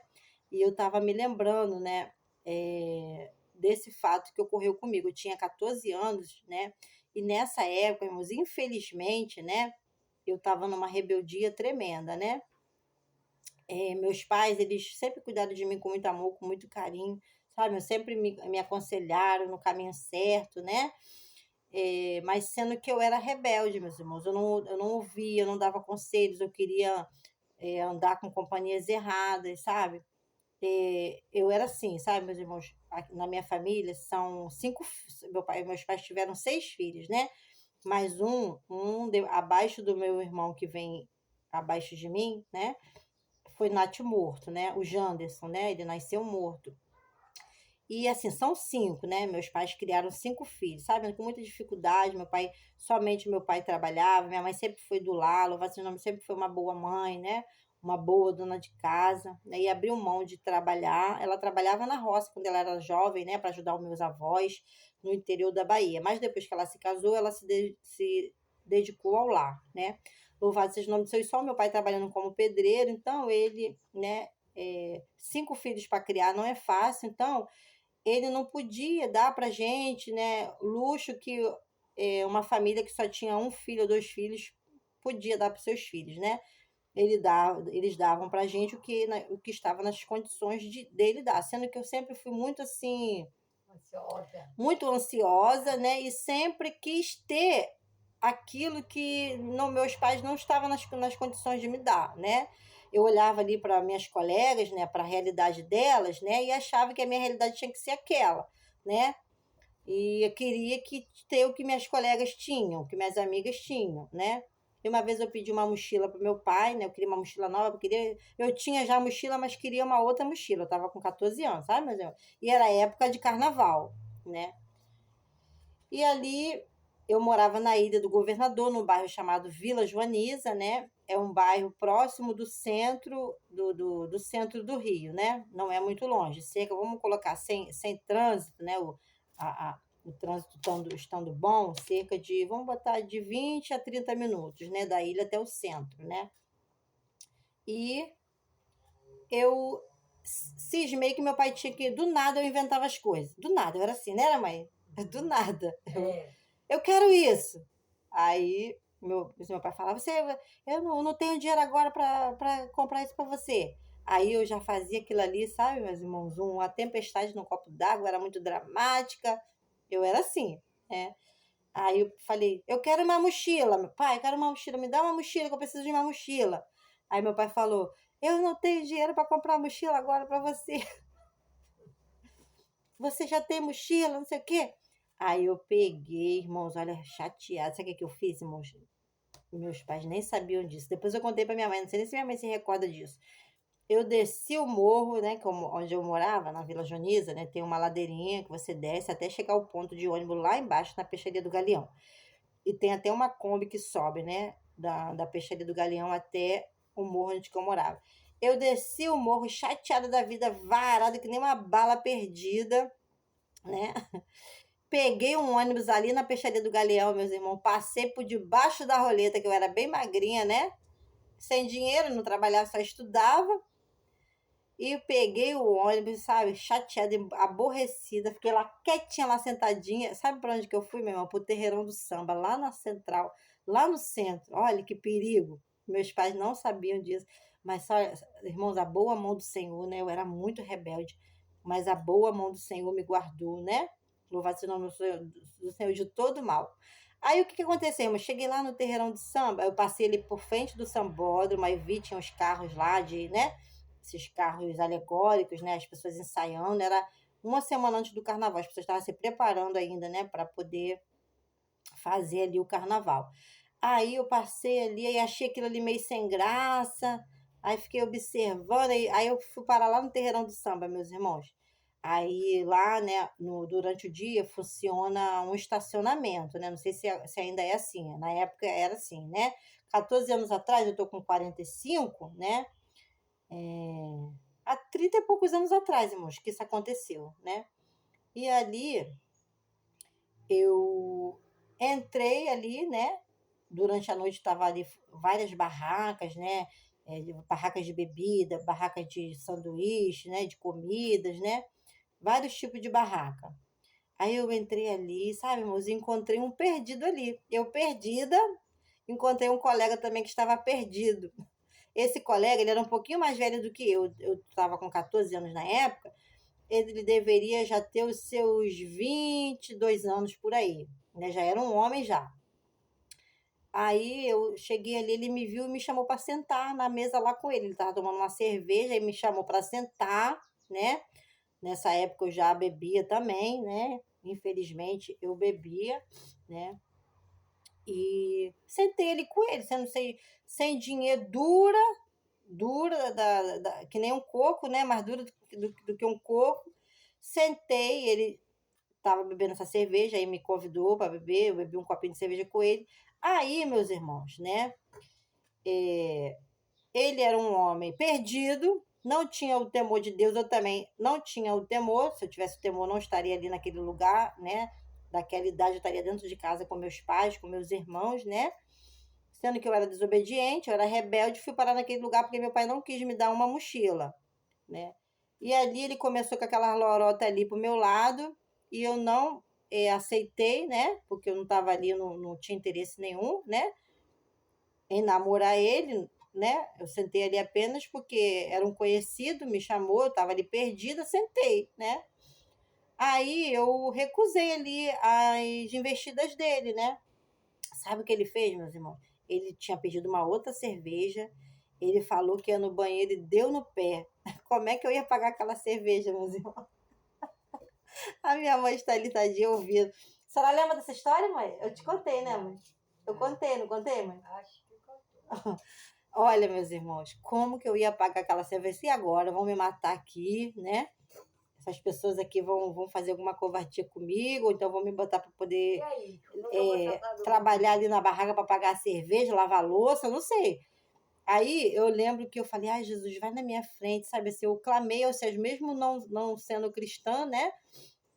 E eu estava me lembrando, né, desse fato que ocorreu comigo. Eu tinha 14 anos, né? E nessa época, irmãos, infelizmente, né, eu estava numa rebeldia tremenda, né? Meus pais, eles sempre cuidaram de mim com muito amor, com muito carinho, sabe? Sempre me aconselharam no caminho certo, né? Mas sendo que eu era rebelde, meus irmãos, eu não ouvia, eu não dava conselhos, eu queria andar com companhias erradas, sabe? Eu era assim, sabe, meus irmãos, na minha família são cinco, meus pais tiveram 6 filhos, né? Mais abaixo do meu irmão que vem abaixo de mim, né? Foi natimorto, né? O Janderson, né? Ele nasceu morto. E assim, são 5, né? Meus pais criaram 5 filhos, sabe? Com muita dificuldade. Somente meu pai trabalhava, minha mãe sempre foi do lar, louvado seja o nome, sempre foi uma boa mãe, né? Uma boa dona de casa, né? E abriu mão de trabalhar. Ela trabalhava na roça quando ela era jovem, né? Para ajudar os meus avós no interior da Bahia. Mas depois que ela se casou, ela se dedicou ao lar, né? Louvado seja o nome do Senhor. E só meu pai trabalhando como pedreiro, então ele, né? 5 filhos para criar não é fácil, então ele não podia dar para gente, né, luxo que uma família que só tinha um filho ou 2 filhos podia dar para seus filhos, né? Eles davam para gente o que estava nas condições dele dar, sendo que eu sempre fui muito assim, Ansiosa. muito ansiosa, né? E sempre quis ter aquilo que meus pais não estavam nas condições de me dar, né? Eu olhava ali para minhas colegas, né, para a realidade delas, né, e achava que a minha realidade tinha que ser aquela, né? E eu queria ter o que minhas colegas tinham, o que minhas amigas tinham, né? E uma vez eu pedi uma mochila para o meu pai, né? Eu queria uma mochila nova, eu tinha já a mochila, mas queria uma outra mochila. Eu estava com 14 anos, sabe? E era época de carnaval, né? E ali eu morava na Ilha do Governador, num bairro chamado Vila Joaniza, né? É um bairro próximo do centro do centro do Rio, né? Não é muito longe, vamos colocar, sem trânsito, né? O trânsito estando bom, cerca de, vamos botar, de 20 a 30 minutos, né? Da ilha até o centro, né? E eu cismei que meu pai tinha que, do nada eu inventava as coisas. Do nada, eu era assim, né, mãe? Do nada. Eu quero isso. Aí meu pai falava, eu não tenho dinheiro agora para comprar isso para você. Aí eu já fazia aquilo ali, sabe, meus irmãos? Uma tempestade no copo d'água, era muito dramática. Eu era assim, né? Aí eu falei, eu quero uma mochila. Meu pai, eu quero uma mochila, me dá uma mochila, que eu preciso de uma mochila. Aí meu pai falou, eu não tenho dinheiro para comprar mochila agora para você. Você já tem mochila, não sei o quê. Aí eu peguei, irmãos, olha, chateada. Sabe o que eu fiz, irmãos? Meus pais nem sabiam disso. Depois eu contei pra minha mãe, não sei nem se minha mãe se recorda disso. Eu desci o morro, né, onde eu morava, na Vila Joniza, né, tem uma ladeirinha que você desce até chegar ao ponto de ônibus lá embaixo, na Peixaria do Galeão. E tem até uma Kombi que sobe, né, da Peixaria do Galeão até o morro onde que eu morava. Eu desci o morro chateada da vida, varada, que nem uma bala perdida, né? Peguei um ônibus ali na peixaria do Galeão, meus irmãos. Passei por debaixo da roleta, que eu era bem magrinha, né? Sem dinheiro, não trabalhava, só estudava. E eu peguei o ônibus, sabe? Chateada, aborrecida. Fiquei lá quietinha, lá sentadinha. Sabe para onde que eu fui, meu irmão? Pro Terreirão do Samba, lá na Central, lá no centro. Olha que perigo. Meus pais não sabiam disso. Mas só, irmãos, a boa mão do Senhor, né? Eu era muito rebelde. Mas a boa mão do Senhor me guardou, né? Louvado seja o nome do Senhor de todo mal. Aí o que que aconteceu? Eu cheguei lá no Terreirão do Samba, eu passei ali por frente do sambódromo, aí vi, tinha os carros lá de, né? Esses carros alegóricos, né? As pessoas ensaiando. Era uma semana antes do carnaval, as pessoas estavam se preparando ainda, né? Para poder fazer ali o carnaval. Aí eu passei ali e achei aquilo ali meio sem graça. Aí fiquei observando, aí eu fui parar lá no Terreirão do Samba, meus irmãos. Aí lá, né, durante o dia funciona um estacionamento, né? Não sei se ainda é assim. Na época era assim, né? 14 anos atrás, eu tô com 45, né? Há 30 e poucos anos atrás, irmãos, que isso aconteceu, né? E ali eu entrei ali, né? Durante a noite estava ali várias barracas, né? Barracas de bebida, barracas de sanduíche, né? De comidas, né? Vários tipos de barraca. Aí eu entrei ali, sabe, irmãos, e encontrei um perdido ali. Eu perdida, encontrei um colega também que estava perdido. Esse colega, ele era um pouquinho mais velho do que eu estava com 14 anos na época, ele deveria já ter os seus 22 anos por aí, né? Já era um homem já. Aí eu cheguei ali, ele me viu e me chamou para sentar na mesa lá com ele. Ele estava tomando uma cerveja e me chamou para sentar, né? Nessa época eu já bebia também, né? Infelizmente eu bebia, né? E sentei ali com ele, sem dinheiro, dura, que nem um coco, né? Mais dura do que um coco. Sentei, ele estava bebendo essa cerveja, aí me convidou para beber, eu bebi um copinho de cerveja com ele. Aí, meus irmãos, né? Ele era um homem perdido, não tinha o temor de Deus, eu também não tinha o temor. Se eu tivesse o temor, não estaria ali naquele lugar, né? Daquela idade, eu estaria dentro de casa com meus pais, com meus irmãos, né? Sendo que eu era desobediente, eu era rebelde, fui parar naquele lugar porque meu pai não quis me dar uma mochila, né? E ali ele começou com aquela lorota ali pro meu lado e eu não aceitei, né? Porque eu não estava ali, eu não tinha interesse nenhum, né? Em namorar ele, né? Eu sentei ali apenas porque era um conhecido, me chamou, eu estava ali perdida, sentei, né? Aí eu recusei ali as investidas dele, né? Sabe o que ele fez, meus irmãos? Ele tinha pedido uma outra cerveja, ele falou que ia no banheiro e deu no pé. Como é que eu ia pagar aquela cerveja, meus irmãos? A minha mãe está ali, tadinha, ouvindo. A senhora lembra dessa história, mãe? Eu te contei, né, mãe? Eu contei, não contei, mãe? Acho que contou. Olha, meus irmãos, como que eu ia pagar aquela cerveja? E agora? Vão me matar aqui, né? Essas pessoas aqui vão fazer alguma covardia comigo, ou então vão me botar para E poder aí? Como você tá trabalhar ali na barraca para pagar a cerveja, lavar a louça, eu não sei. Aí eu lembro que eu falei, ai, Jesus, vai na minha frente, sabe assim, eu clamei aos céus, mesmo não sendo cristã, né?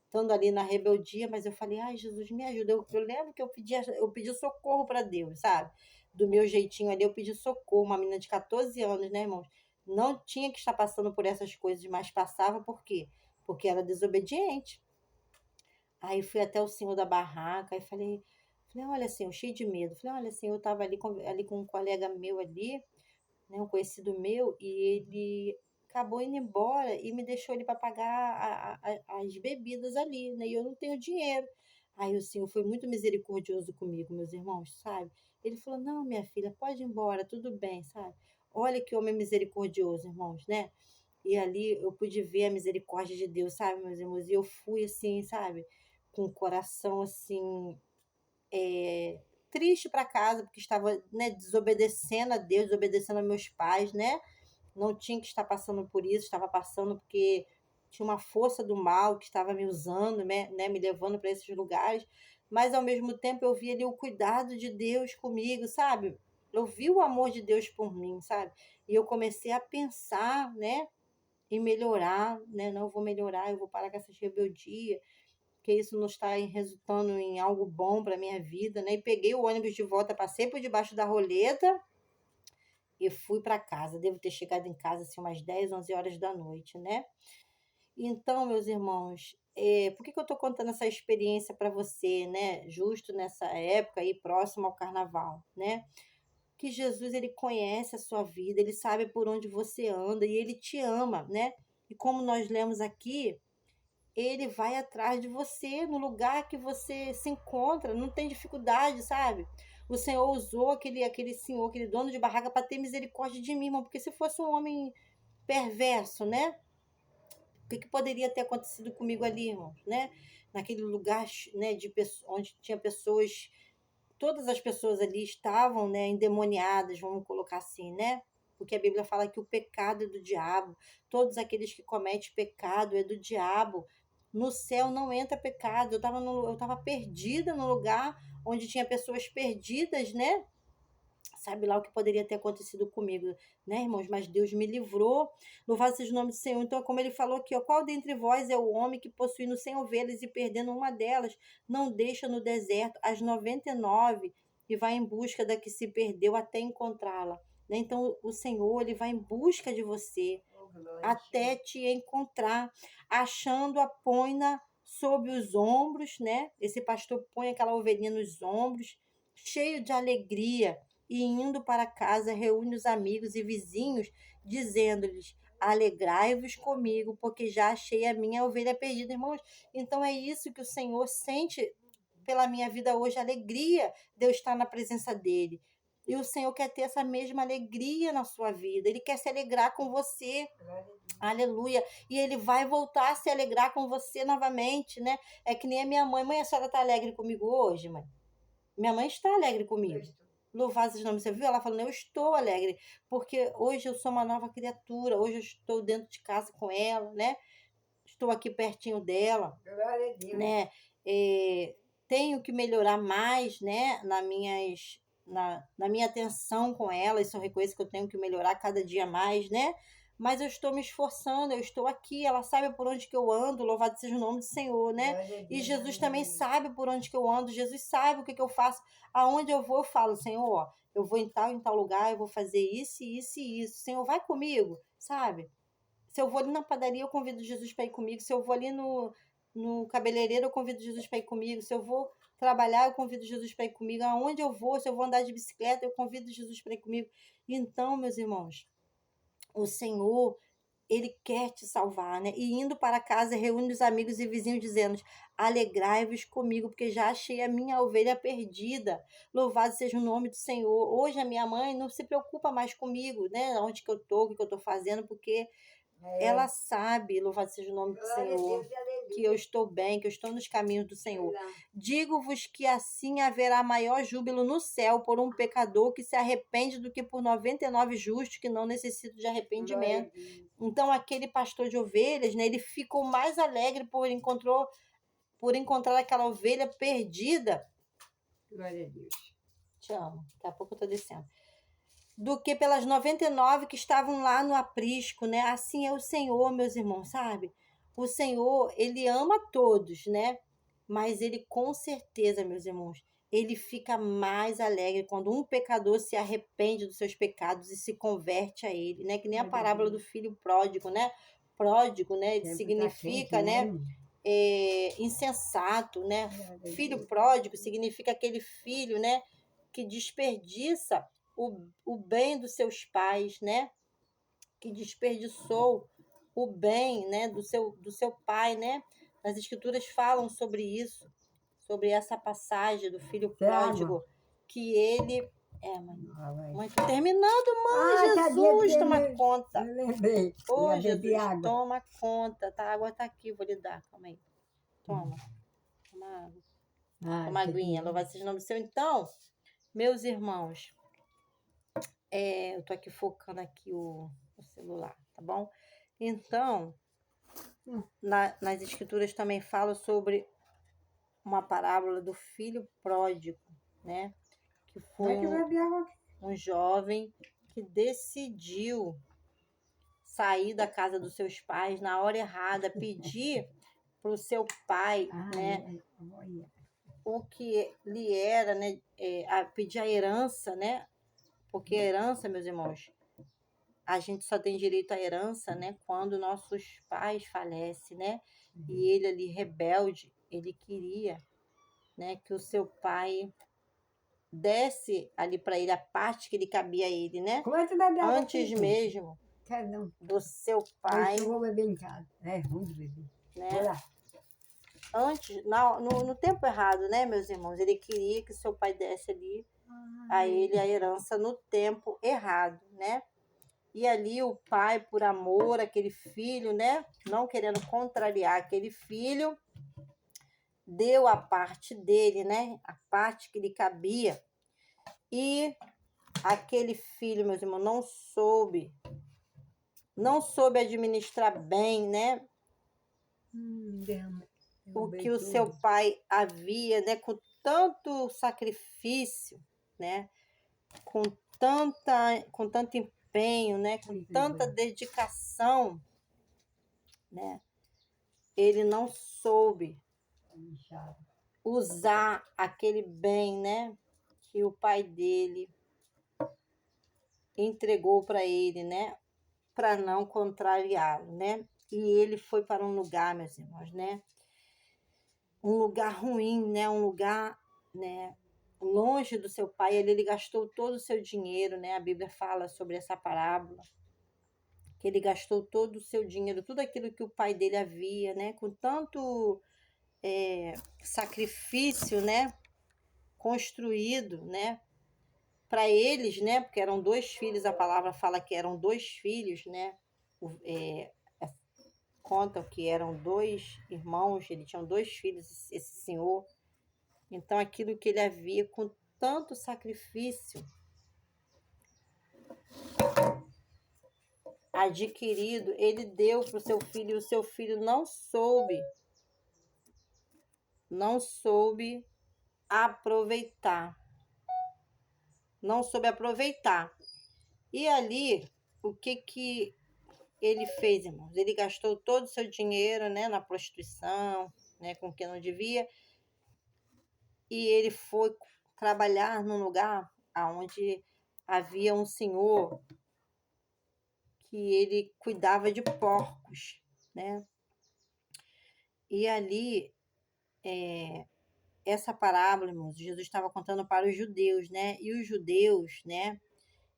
Estando ali na rebeldia, mas eu falei, ai, Jesus, me ajuda. Eu lembro que eu pedi socorro para Deus, sabe? Do meu jeitinho ali, eu pedi socorro. Uma menina de 14 anos, né, irmãos? Não tinha que estar passando por essas coisas, mas passava por quê? Porque era desobediente. Aí fui até o senhor da barraca e falei, olha, senhor, cheio de medo. Falei, olha, senhor, eu estava ali com um colega meu ali, né, um conhecido meu, e ele acabou indo embora e me deixou ele para pagar as bebidas ali, né? E eu não tenho dinheiro. Aí o senhor foi muito misericordioso comigo, meus irmãos, sabe? Ele falou: Não, minha filha, pode ir embora, tudo bem, sabe? Olha que homem misericordioso, irmãos, né? E ali eu pude ver a misericórdia de Deus, sabe, meus irmãos? E eu fui assim, sabe, com o coração assim, triste para casa, porque estava, né, desobedecendo a Deus, desobedecendo a meus pais, né? Não tinha que estar passando por isso, estava passando porque tinha uma força do mal que estava me usando, né, me levando para esses lugares, mas ao mesmo tempo eu via ali o cuidado de Deus comigo, sabe? Eu vi o amor de Deus por mim, sabe? E eu comecei a pensar, né, em melhorar, né? Não, eu vou melhorar, eu vou parar com essas rebeldias, porque isso não está resultando em algo bom para minha vida, né? E peguei o ônibus de volta, passei por debaixo da roleta e fui para casa. Devo ter chegado em casa assim umas 10, 11 horas da noite, né? Então, meus irmãos, por que que eu estou contando essa experiência para você, né? Justo nessa época aí, próximo ao carnaval, né? Que Jesus, ele conhece a sua vida, ele sabe por onde você anda e ele te ama, né? E como nós lemos aqui, ele vai atrás de você no lugar que você se encontra, não tem dificuldade, sabe? O Senhor usou aquele senhor, aquele dono de barraca, para ter misericórdia de mim, irmão, porque se fosse um homem perverso, né? O que, que poderia ter acontecido comigo ali, irmãos, né? Naquele lugar, né, onde tinha pessoas, todas as pessoas ali estavam, né, endemoniadas, vamos colocar assim, né? Porque a Bíblia fala que o pecado é do diabo, todos aqueles que cometem pecado é do diabo. No céu não entra pecado. Eu estava perdida no lugar onde tinha pessoas perdidas, né? Sabe lá o que poderia ter acontecido comigo, né, irmãos? Mas Deus me livrou. Louvado seja o nome do Senhor. Então, como ele falou aqui, ó, qual dentre vós é o homem que, possuindo 100 ovelhas e perdendo uma delas, não deixa no deserto as 99 e vai em busca da que se perdeu até encontrá-la? Né? Então, o Senhor, ele vai em busca de você Oh, glória a até Deus. te encontrar, achando-a, põe-na sob os ombros, né? Esse pastor põe aquela ovelhinha nos ombros, cheio de alegria, e indo para casa reúne os amigos e vizinhos, dizendo-lhes: alegrai-vos comigo, porque já achei a minha ovelha perdida, irmãos. Então é isso que o Senhor sente pela minha vida hoje, alegria de eu estar na presença dele. E o Senhor quer ter essa mesma alegria na sua vida. Ele quer se alegrar com você. Glória a Deus. Aleluia. E ele vai voltar a se alegrar com você novamente, né? É que nem a minha mãe. Mãe, a senhora está alegre comigo hoje, mãe? Minha mãe está alegre Eu comigo. estou. Louvado seja o nome. Você viu? Ela falando, eu estou alegre. Porque hoje eu sou uma nova criatura. Hoje eu estou dentro de casa com ela, né? Estou aqui pertinho dela, Glória a Deus. né? Tenho que melhorar mais, né? Na minha atenção com ela. Isso eu reconheço que eu tenho que melhorar cada dia mais, né? Mas eu estou me esforçando, eu estou aqui, ela sabe por onde que eu ando, louvado seja o nome do Senhor, né? Glória a E Deus. Jesus também Aleluia. sabe por onde que eu ando, Jesus sabe o que que eu faço, aonde eu vou, eu falo, Senhor, ó, eu vou em tal lugar, eu vou fazer isso, isso e isso. Senhor, vai comigo, sabe? Se eu vou ali na padaria, eu convido Jesus para ir comigo. Se eu vou ali no cabeleireiro, eu convido Jesus para ir comigo. Se eu vou trabalhar, eu convido Jesus para ir comigo. Aonde eu vou, se eu vou andar de bicicleta, eu convido Jesus para ir comigo. Então, meus irmãos, o Senhor, ele quer te salvar, né? E indo para casa, reúne os amigos e vizinhos, dizendo: alegrai-vos comigo, porque já achei a minha ovelha perdida. Louvado seja o nome do Senhor. Hoje a minha mãe não se preocupa mais comigo, né? Onde que eu tô, o que que eu tô fazendo, porque ela É. sabe, louvado seja o nome do Glória a Senhor, Deus e que eu aleluia. estou bem, que eu estou nos caminhos do Sei Senhor. lá. Digo-vos que assim haverá maior júbilo no céu por um pecador que se arrepende do que por 99 justos que não necessitam de Glória a arrependimento. Deus. Então, aquele pastor de ovelhas, né, ele ficou mais alegre por encontrar aquela ovelha perdida. Glória a Deus. Te amo, daqui a pouco eu tô descendo. Do que pelas 99 que estavam lá no aprisco, né? Assim é o Senhor, meus irmãos, sabe? O Senhor, ele ama todos, né? Mas ele com certeza, meus irmãos, ele fica mais alegre quando um pecador se arrepende dos seus pecados e se converte a ele, né? Que nem a Glória a parábola do Deus. filho pródigo, né? Pródigo, né? O Ele tempo está quente, significa, né, né? irmão? Insensato, né? Glória a Filho Deus. pródigo significa aquele filho, né? Que desperdiça o bem dos seus pais, né? Que desperdiçou o bem, né? Do seu pai, né? As escrituras falam sobre isso, sobre essa passagem do filho Quer água? pródigo, que ele mãe. Ah, vai. Mãe, tô terminando, mãe. Ah, tadinha, Jesus, porque toma conta. eu lembrei. Ô, Ia beber Jesus, água. toma conta. Tá, a água tá aqui, vou lhe dar. Calma aí. Toma. Toma água. Ah, Toma aguinha. peguei. Louvado seja o nome do Senhor. Então, meus irmãos, eu tô aqui focando aqui o celular, tá bom? Então, nas escrituras também fala sobre uma parábola do filho pródigo, né? Que foi Vai que vai beber água aqui. um jovem que decidiu sair da casa dos seus pais na hora errada, pedir para o seu pai, né, Olha. o que lhe era, né, pedir a herança, né, porque a herança, meus irmãos, a gente só tem direito à herança, né, quando nossos pais falecem, né, e ele ali rebelde, ele queria, né, que o seu pai desse ali para ele a parte que lhe cabia a ele, né, Quanto bebe água antes aqui? mesmo Quero não. do seu Hoje pai, eu vou beber em casa. É ruim de beber. né, Olha. antes, no tempo errado, né, meus irmãos, ele queria que seu pai desse ali a ele a herança no tempo errado, né? E ali o pai, por amor àquele filho, né, não querendo contrariar aquele filho, deu a parte dele, né, a parte que lhe cabia. E aquele filho, meus irmãos, não soube administrar bem, né, o que o seu pai havia, né, com tanto sacrifício, né, com tanto empenho, né, com tanta dedicação, né, ele não soube usar aquele bem, né, que o pai dele entregou para ele, né, para não contrariá-lo, né? E ele foi para um lugar, meus irmãos, né, um lugar ruim, né, um lugar, né, longe do seu pai. Ele gastou todo o seu dinheiro, né? A Bíblia fala sobre essa parábola, que ele gastou todo o seu dinheiro, tudo aquilo que o pai dele havia, né, com tanto sacrifício, né, construído, né, para eles, né, porque eram dois filhos, a palavra fala que eram dois filhos, né, contam que eram dois irmãos, ele tinha dois filhos, esse senhor. Então aquilo que ele havia com tanto sacrifício adquirido, ele deu para o seu filho, e o seu filho não soube aproveitar. Não soube aproveitar. E ali, o que ele fez, irmãos? Ele gastou todo o seu dinheiro, né, na prostituição, né, com quem não devia, e ele foi trabalhar num lugar onde havia um senhor que ele cuidava de porcos, né? E ali, essa parábola, irmãos, Jesus estava contando para os judeus, né? E os judeus, né,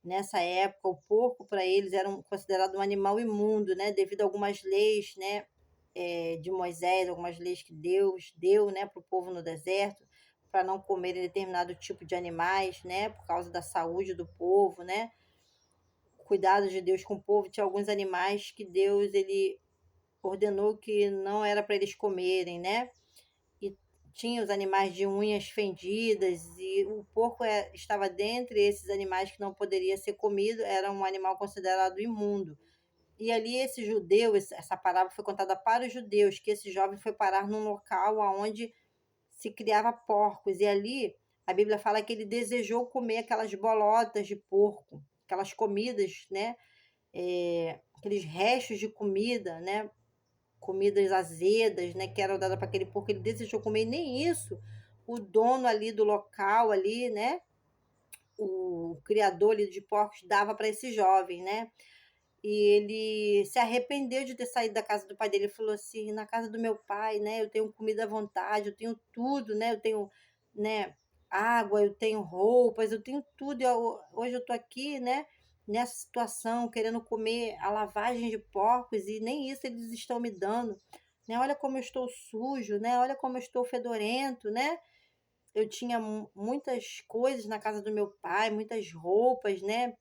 nessa época, o porco para eles era considerado um animal imundo, né? Devido a algumas leis, né, de Moisés, algumas leis que Deus deu, né, para o povo no deserto, para não comerem determinado tipo de animais, né, por causa da saúde do povo, né? Cuidado de Deus com o povo, tinha alguns animais que Deus ele ordenou que não era para eles comerem, né? E tinha os animais de unhas fendidas, e o porco estava dentre esses animais que não poderia ser comido, era um animal considerado imundo. E ali esse judeu, essa parábola foi contada para os judeus, que esse jovem foi parar num local onde se criava porcos, e ali a Bíblia fala que ele desejou comer aquelas bolotas de porco, aquelas comidas, né? Aqueles restos de comida, né? Comidas azedas, né, que eram dadas para aquele porco, ele desejou comer, e nem isso o dono ali do local ali, né, o criador ali de porcos dava para esse jovem, né? E ele se arrependeu de ter saído da casa do pai dele. Ele falou assim: na casa do meu pai, né, eu tenho comida à vontade, eu tenho tudo, né, eu tenho, né, água, eu tenho roupas, eu tenho tudo. Hoje eu tô aqui, né, nessa situação, querendo comer a lavagem de porcos, e nem isso eles estão me dando, né? Olha como eu estou sujo, né? Olha como eu estou fedorento, né? Eu tinha muitas coisas na casa do meu pai, muitas roupas, né?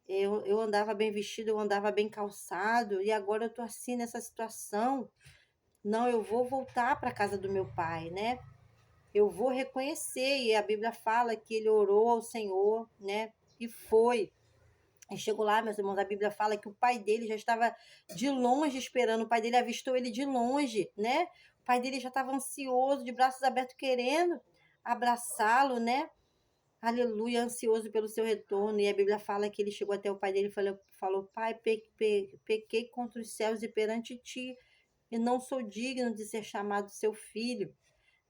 Eu andava bem vestido, eu andava bem calçado, e agora eu tô assim nessa situação. Não, eu vou voltar para a casa do meu pai, né? Eu vou reconhecer, e a Bíblia fala que ele orou ao Senhor, né? E foi. E chegou lá, meus irmãos, a Bíblia fala que o pai dele já estava de longe esperando, o pai dele avistou ele de longe, né? O pai dele já estava ansioso, de braços abertos, querendo abraçá-lo, né? aleluia, ansioso pelo seu retorno. E a Bíblia fala que ele chegou até o pai dele e falou: Pai, pequei contra os céus e perante ti, e não sou digno de ser chamado seu filho,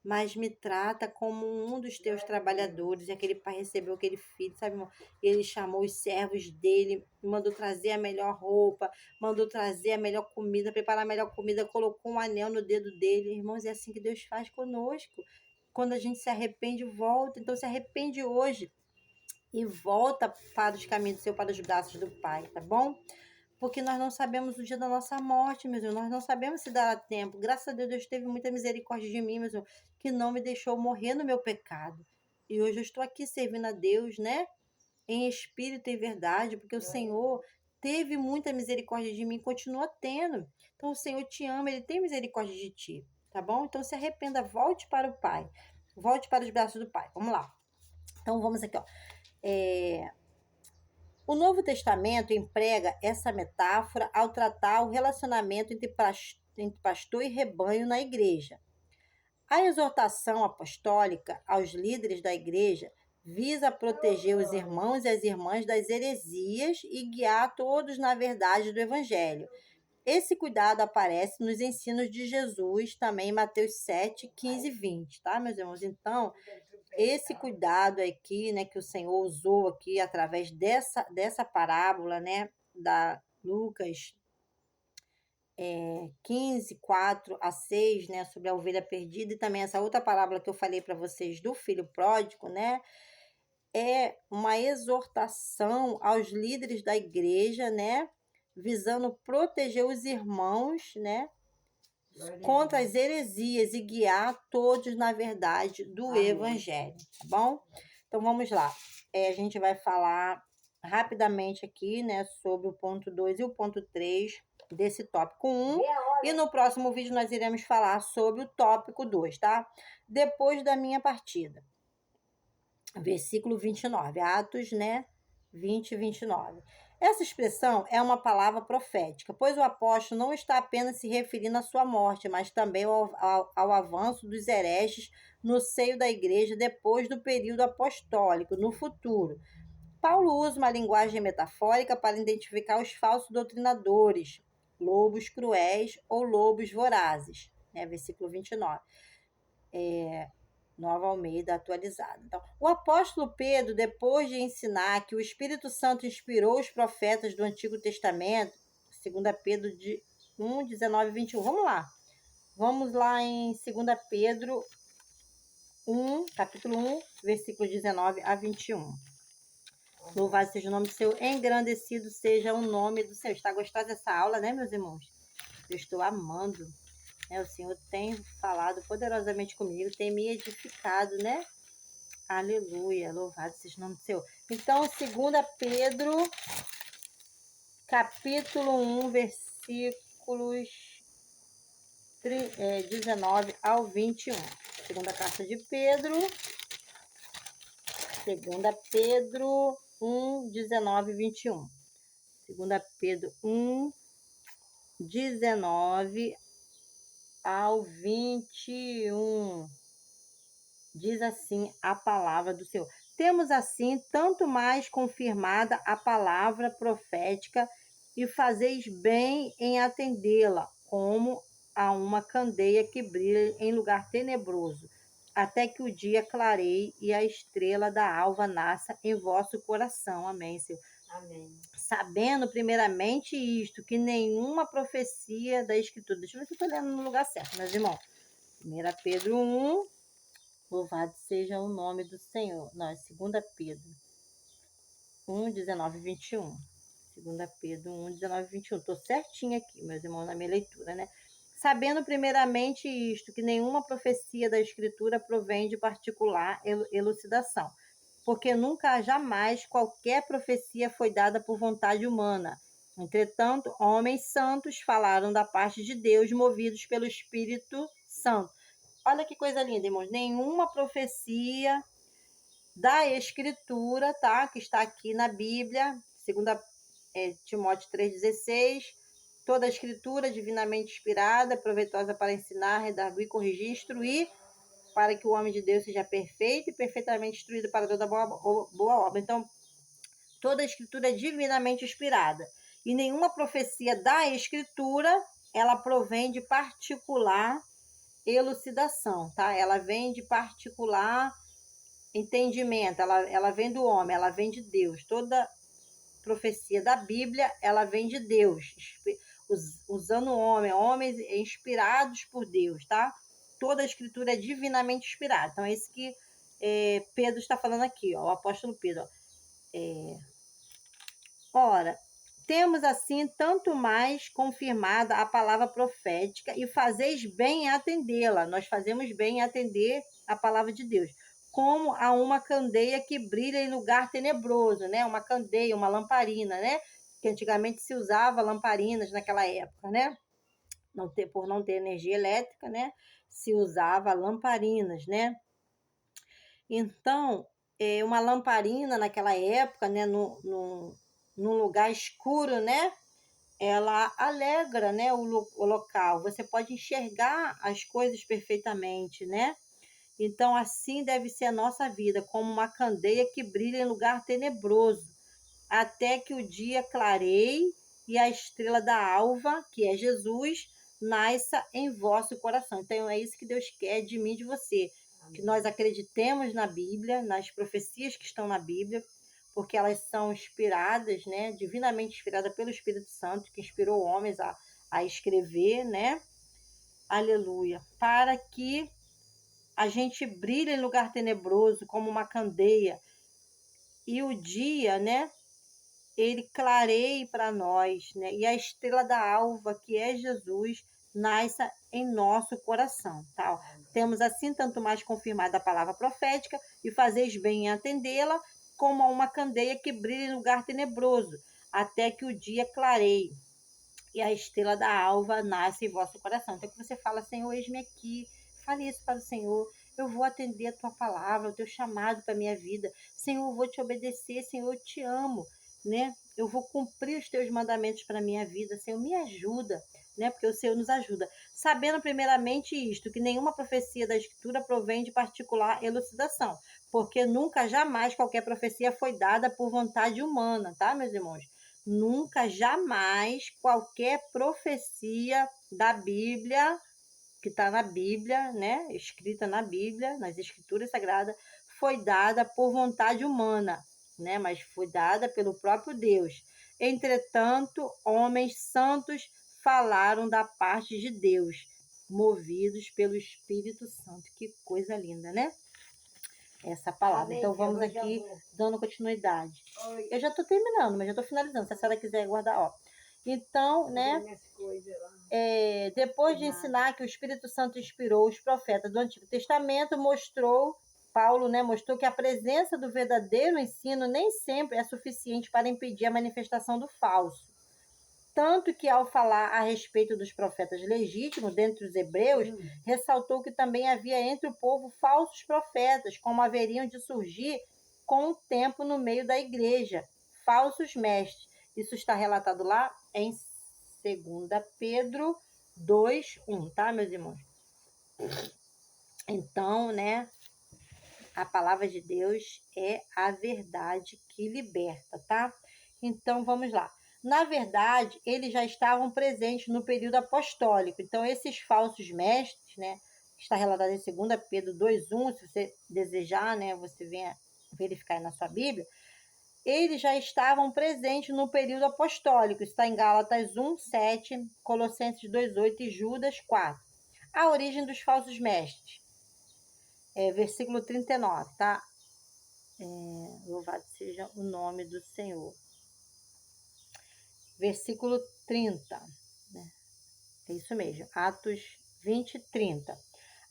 mas me trata como um dos teus trabalhadores. E aquele pai recebeu aquele filho, sabe, irmão? E ele chamou os servos dele, mandou trazer a melhor roupa, mandou trazer a melhor comida, preparar a melhor comida, colocou um anel no dedo dele. Irmãos, é assim que Deus faz conosco. Quando a gente se arrepende, volta. Então se arrepende hoje e volta para os caminhos do Senhor, para os braços do Pai, tá bom? Porque nós não sabemos o dia da nossa morte, meu Deus, nós não sabemos se dará tempo. Graças a Deus, Deus teve muita misericórdia de mim, meu Deus, que não me deixou morrer no meu pecado. E hoje eu estou aqui servindo a Deus, né? Em espírito e verdade, porque o Senhor teve muita misericórdia de mim, continua tendo. Então o Senhor te ama, Ele tem misericórdia de ti, tá bom? Então se arrependa, volte para o Pai, volte para os braços do Pai. Vamos lá. Então vamos aqui, ó. O Novo Testamento emprega essa metáfora ao tratar o relacionamento entre pastor e rebanho na igreja. A exortação apostólica aos líderes da igreja visa proteger os irmãos e as irmãs das heresias e guiar todos na verdade do evangelho. Esse cuidado aparece nos ensinos de Jesus, também em Mateus 7, 15 e 20, tá, meus irmãos? Então, esse cuidado aqui, né, que o Senhor usou aqui através dessa parábola, né, da Lucas 15, 4 a 6, né, sobre a ovelha perdida, e também essa outra parábola que eu falei para vocês do filho pródigo, né, é uma exortação aos líderes da igreja, né, visando proteger os irmãos, né, contra as heresias e guiar todos na verdade do evangelho, tá bom? Então vamos lá. A gente vai falar rapidamente aqui, né, sobre o ponto 2 e o ponto 3 desse tópico 1. E no próximo vídeo nós iremos falar sobre o tópico 2, tá? Depois da minha partida. Versículo 29, Atos, né, 20 e 29. Essa expressão é uma palavra profética, pois o apóstolo não está apenas se referindo à sua morte, mas também ao avanço dos hereges no seio da igreja depois do período apostólico, no futuro. Paulo usa uma linguagem metafórica para identificar os falsos doutrinadores, lobos cruéis ou lobos vorazes, né? Versículo 29. Nova Almeida atualizada. Então, o apóstolo Pedro, depois de ensinar que o Espírito Santo inspirou os profetas do Antigo Testamento, 2 Pedro 1, 19 e 21. Vamos lá. Vamos lá em 2 Pedro 1, capítulo 1, versículo 19 a 21. Louvado seja o nome do Senhor, engrandecido seja o nome do Senhor. Está gostosa essa aula, né, meus irmãos? Eu estou amando. O Senhor tem falado poderosamente comigo, tem me edificado, né? Aleluia, louvado seja o nome do Senhor. Então, 2 Pedro, capítulo 1, versículos 19 ao 21. Segunda carta de Pedro, 2 Pedro 1, 19 e 21. 2 Pedro 1, 19 ao 21. Diz assim a palavra do Senhor. Temos assim tanto mais confirmada a palavra profética e fazeis bem em atendê-la, como a uma candeia que brilha em lugar tenebroso, até que o dia clareie e a estrela da alva nasça em vosso coração. Amém, Senhor. Amém. Sabendo primeiramente isto, que nenhuma profecia da Escritura... Deixa eu ver se eu estou lendo no lugar certo, meus irmãos. 1 Pedro 1, louvado seja o nome do Senhor. Não, é 2 Pedro 1, 19 e 21. 2 Pedro 1, 19 e 21. Estou certinho aqui, meus irmãos, na minha leitura, né? Sabendo primeiramente isto, que nenhuma profecia da Escritura provém de particular elucidação, porque nunca, jamais, qualquer profecia foi dada por vontade humana. Entretanto, homens santos falaram da parte de Deus, movidos pelo Espírito Santo. Olha que coisa linda, irmãos. Nenhuma profecia da Escritura, tá? Que está aqui na Bíblia, 2 Timóteo 3,16. Toda a Escritura divinamente inspirada, proveitosa para ensinar, redarguir, corrigir, instruir para que o homem de Deus seja perfeito e perfeitamente instruído para toda boa obra. Então, toda a Escritura é divinamente inspirada. E nenhuma profecia da Escritura, ela provém de particular elucidação, tá? Ela vem de particular entendimento, ela vem do homem, ela vem de Deus. Toda profecia da Bíblia, ela vem de Deus, usando homens inspirados por Deus, tá? Toda a Escritura é divinamente inspirada. Então, é isso que Pedro está falando aqui, ó, o apóstolo Pedro. Ora, temos assim tanto mais confirmada a palavra profética e fazeis bem em atendê-la. Nós fazemos bem em atender a palavra de Deus. Como a uma candeia que brilha em lugar tenebroso, né? Uma candeia, uma lamparina, né? Que antigamente se usava lamparinas naquela época, né? Por não ter energia elétrica, né? Se usava lamparinas, né? Então, uma lamparina naquela época, né? Num lugar escuro, né? Ela alegra, né, o local. Você pode enxergar as coisas perfeitamente, né? Então, assim deve ser a nossa vida, como uma candeia que brilha em lugar tenebroso, até que o dia clareie e a estrela da alva, que é Jesus, nasça em vosso coração. Então, é isso que Deus quer de mim e de você. Que nós acreditemos na Bíblia, nas profecias que estão na Bíblia, porque elas são inspiradas, né, divinamente inspiradas pelo Espírito Santo, que inspirou homens a escrever, né? Aleluia. Para que a gente brilhe em lugar tenebroso como uma candeia e o dia, né, ele clareie para nós, né? E a estrela da alva, que é Jesus, nasça em nosso coração, tá? Temos assim tanto mais confirmada a palavra profética e fazeis bem em atendê-la, como a uma candeia que brilha em lugar tenebroso, até que o dia clareie e a estrela da alva nasce em vosso coração. Então, que você fala, Senhor, eis-me aqui, fale isso para o Senhor, eu vou atender a tua palavra, o teu chamado para a minha vida. Senhor, eu vou te obedecer, Senhor, eu te amo, né? Eu vou cumprir os teus mandamentos para a minha vida, Senhor, me ajuda, né? Porque o Senhor nos ajuda. Sabendo primeiramente isto, que nenhuma profecia da Escritura provém de particular elucidação, porque nunca, jamais, qualquer profecia foi dada por vontade humana, tá, meus irmãos? Nunca, jamais, qualquer profecia da Bíblia, que está na Bíblia, né, escrita na Bíblia, nas Escrituras Sagradas, foi dada por vontade humana, né, mas foi dada pelo próprio Deus. Entretanto, homens santos falaram da parte de Deus, movidos pelo Espírito Santo. Que coisa linda, né? Essa palavra. Amém. Então, vamos aqui dando continuidade. Eu já estou terminando, mas já estou finalizando, se a senhora quiser guardar, ó. Então, né, depois de ensinar que o Espírito Santo inspirou os profetas do Antigo Testamento, Paulo, né, mostrou que a presença do verdadeiro ensino nem sempre é suficiente para impedir a manifestação do falso. Tanto que, ao falar a respeito dos profetas legítimos dentre os hebreus, ressaltou que também havia entre o povo falsos profetas, como haveriam de surgir com o tempo no meio da igreja, falsos mestres. Isso está relatado lá em 2 Pedro 2:1, tá, meus irmãos? Então, né, a palavra de Deus é a verdade que liberta, tá? Então, vamos lá. Na verdade, eles já estavam presentes no período apostólico. Então, esses falsos mestres, né, que está relatado em 2 Pedro 2:1, se você desejar, né, você venha verificar aí na sua Bíblia, eles já estavam presentes no período apostólico. Está em Gálatas 1:7, Colossenses 2:8 e Judas 4. A origem dos falsos mestres. Versículo 39, tá? Louvado seja o nome do Senhor. Versículo 30, né? É isso mesmo, Atos 20:30.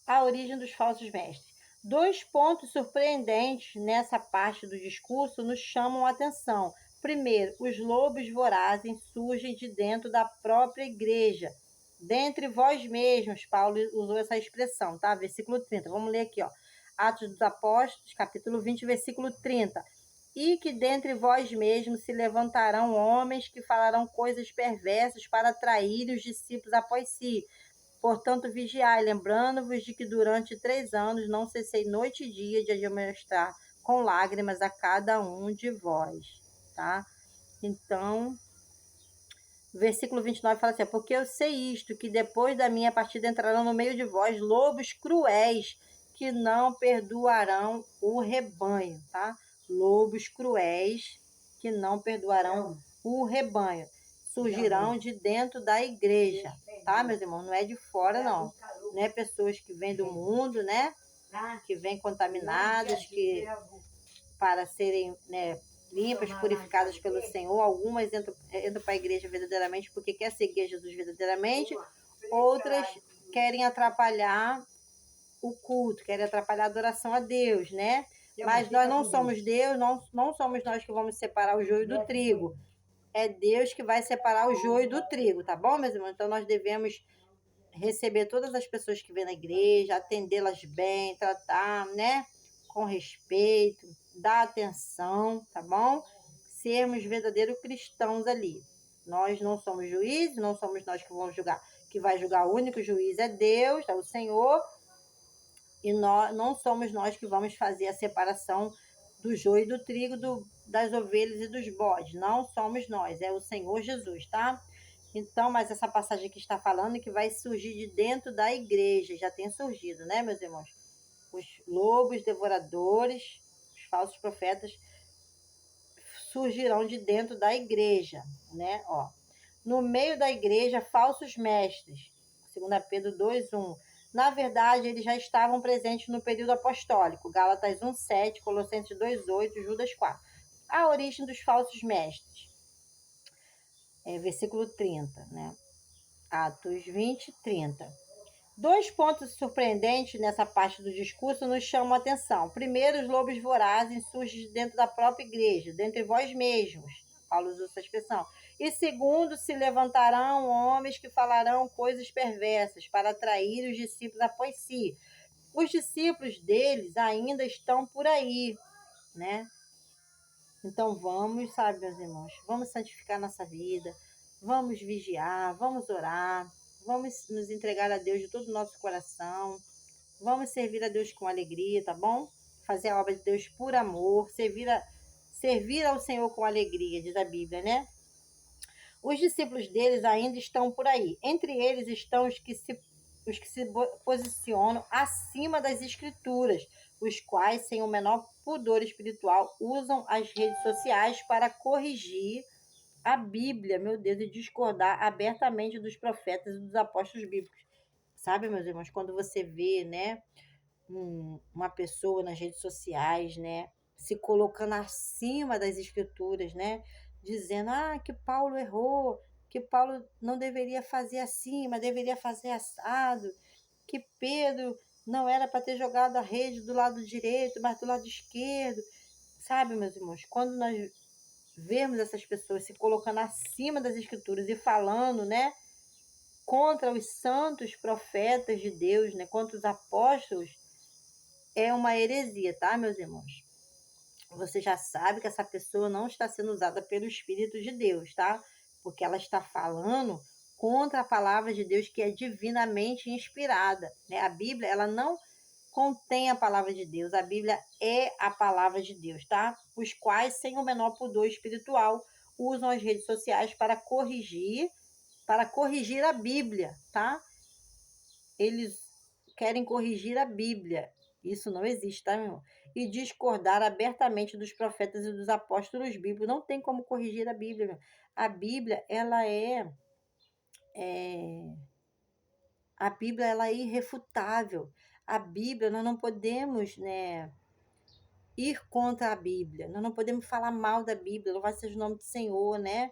A origem dos falsos mestres. 2 pontos surpreendentes nessa parte do discurso nos chamam a atenção. Primeiro, os lobos vorazes surgem de dentro da própria igreja. Dentre vós mesmos, Paulo usou essa expressão, tá? Versículo 30. Vamos ler aqui, ó. Atos dos Apóstolos, capítulo 20, versículo 30. E que dentre vós mesmos se levantarão homens que falarão coisas perversas para atrair os discípulos após si. Portanto, vigiai, lembrando-vos de que durante 3 anos não cessei noite e dia de admoestar com lágrimas a cada um de vós, tá? Então, versículo 29 fala assim: porque eu sei isto, que depois da minha partida entrarão no meio de vós lobos cruéis, que não perdoarão o rebanho, tá? Lobos cruéis, que não perdoarão o rebanho. Surgirão de dentro da igreja, tá, meus irmãos? Não é de fora, não. Não é pessoas que vêm do mundo, né? Que vêm contaminadas, que para serem, né, limpas, purificadas pelo Senhor. Algumas entram para a igreja verdadeiramente porque quer seguir Jesus verdadeiramente. Outras querem atrapalhar o culto, querem atrapalhar a adoração a Deus, né? Mas nós não somos Deus, não somos nós que vamos separar o joio do trigo. É Deus que vai separar o joio do trigo, tá bom, meus irmãos? Então nós devemos receber todas as pessoas que vêm na igreja, atendê-las bem, tratar, né, com respeito, dar atenção, tá bom? Sermos verdadeiros cristãos ali. Nós não somos juízes, não somos nós que vamos julgar. Que vai julgar, o único juiz é Deus, é o Senhor, e nós, não somos nós que vamos fazer a separação do joio e do trigo, das ovelhas e dos bodes. Não somos nós, é o Senhor Jesus, tá? Então, mas essa passagem que está falando que vai surgir de dentro da igreja, já tem surgido, né, meus irmãos? Os lobos devoradores, os falsos profetas, surgirão de dentro da igreja, né? Ó, no meio da igreja, falsos mestres, 2 Pedro 2:1. Na verdade, eles já estavam presentes no período apostólico, Gálatas 1:7, Colossenses 2:8, Judas 4. A origem dos falsos mestres, versículo 30, né? Atos 20:30. 2 pontos surpreendentes nessa parte do discurso nos chamam a atenção. Primeiro, os lobos vorazes surgem dentro da própria igreja, dentre vós mesmos. Paulo usa essa expressão. E segundo, se levantarão homens que falarão coisas perversas para atrair os discípulos após si. Os discípulos deles ainda estão por aí, né? Então vamos, sabe, meus irmãos, vamos santificar nossa vida, vamos vigiar, vamos orar, vamos nos entregar a Deus de todo o nosso coração, vamos servir a Deus com alegria, tá bom? Fazer a obra de Deus por amor, servir ao Senhor com alegria, diz a Bíblia, né? Os discípulos deles ainda estão por aí. Entre eles estão os que se posicionam acima das escrituras, os quais, sem o menor pudor espiritual, usam as redes sociais para corrigir a Bíblia, meu Deus, e discordar abertamente dos profetas e dos apóstolos bíblicos. Sabe, meus irmãos, quando você vê, né, uma pessoa nas redes sociais, né, se colocando acima das escrituras, né, dizendo que Paulo errou, que Paulo não deveria fazer assim, mas deveria fazer assado, que Pedro não era para ter jogado a rede do lado direito, mas do lado esquerdo. Sabe, meus irmãos, quando nós vemos essas pessoas se colocando acima das escrituras e falando, né, contra os santos profetas de Deus, né, contra os apóstolos, é uma heresia, tá, meus irmãos? Você já sabe que essa pessoa não está sendo usada pelo Espírito de Deus, tá? Porque ela está falando contra a palavra de Deus, que é divinamente inspirada, né? A Bíblia, ela não contém a palavra de Deus, a Bíblia é a palavra de Deus, tá? Os quais, sem o menor pudor espiritual, usam as redes sociais para corrigir a Bíblia, tá? Eles querem corrigir a Bíblia. Isso não existe, tá, meu irmão? E discordar abertamente dos profetas e dos apóstolos bíblicos. Não tem como corrigir a Bíblia, meu. A Bíblia, ela a Bíblia, ela é irrefutável. A Bíblia, nós não podemos, né, ir contra a Bíblia. Nós não podemos falar mal da Bíblia. Louvado seja o nome do Senhor, né?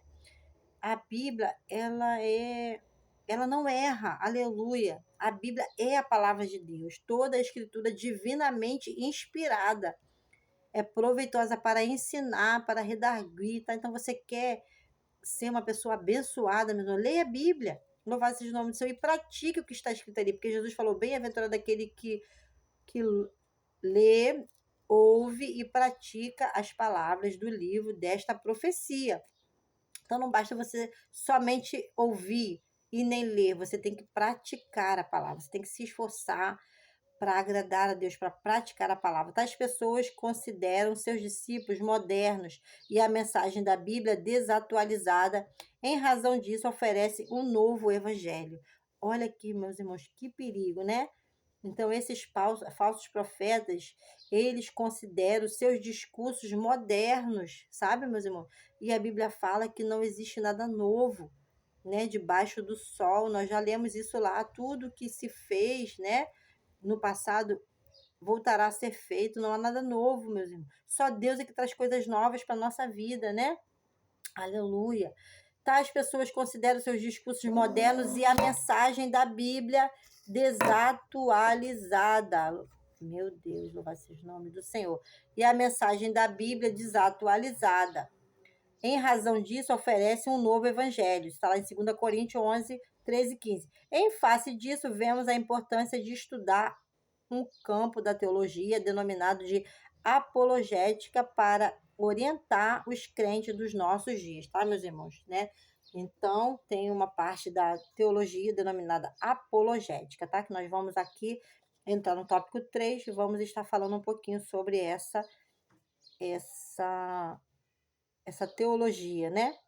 A Bíblia, ela não erra, aleluia. A Bíblia é a palavra de Deus, toda a escritura divinamente inspirada. É proveitosa para ensinar, para redarguir, tá? Então você quer ser uma pessoa abençoada, mesmo, leia a Bíblia, louvado seja o nome do Senhor, e pratique o que está escrito ali, porque Jesus falou: bem-aventurado aquele que lê, ouve e pratica as palavras do livro desta profecia. Então não basta você somente ouvir, e nem ler, você tem que praticar a palavra, você tem que se esforçar para agradar a Deus, para praticar a palavra. Tais pessoas consideram seus discípulos modernos e a mensagem da Bíblia desatualizada. Em razão disso, oferecem um novo evangelho. Olha aqui, meus irmãos, que perigo, né? Então, esses falsos profetas, eles consideram seus discursos modernos, sabe, meus irmãos? E a Bíblia fala que não existe nada novo, né, debaixo do sol. Nós já lemos isso lá, tudo que se fez, né, no passado voltará a ser feito, não há nada novo, meus irmãos. Só Deus é que traz coisas novas para a nossa vida, né? Aleluia. Tais pessoas consideram seus discursos modernos e a mensagem da Bíblia desatualizada. Meu Deus, louvado seja o nome do Senhor. E a mensagem da Bíblia desatualizada. Em razão disso, oferece um novo evangelho. Está lá em 2 Coríntios 11, 13 e 15. Em face disso, vemos a importância de estudar um campo da teologia denominado de apologética para orientar os crentes dos nossos dias, tá, meus irmãos, né? Então, tem uma parte da teologia denominada apologética, tá? Que nós vamos aqui entrar no tópico 3 e vamos estar falando um pouquinho sobre essa essa teologia, né?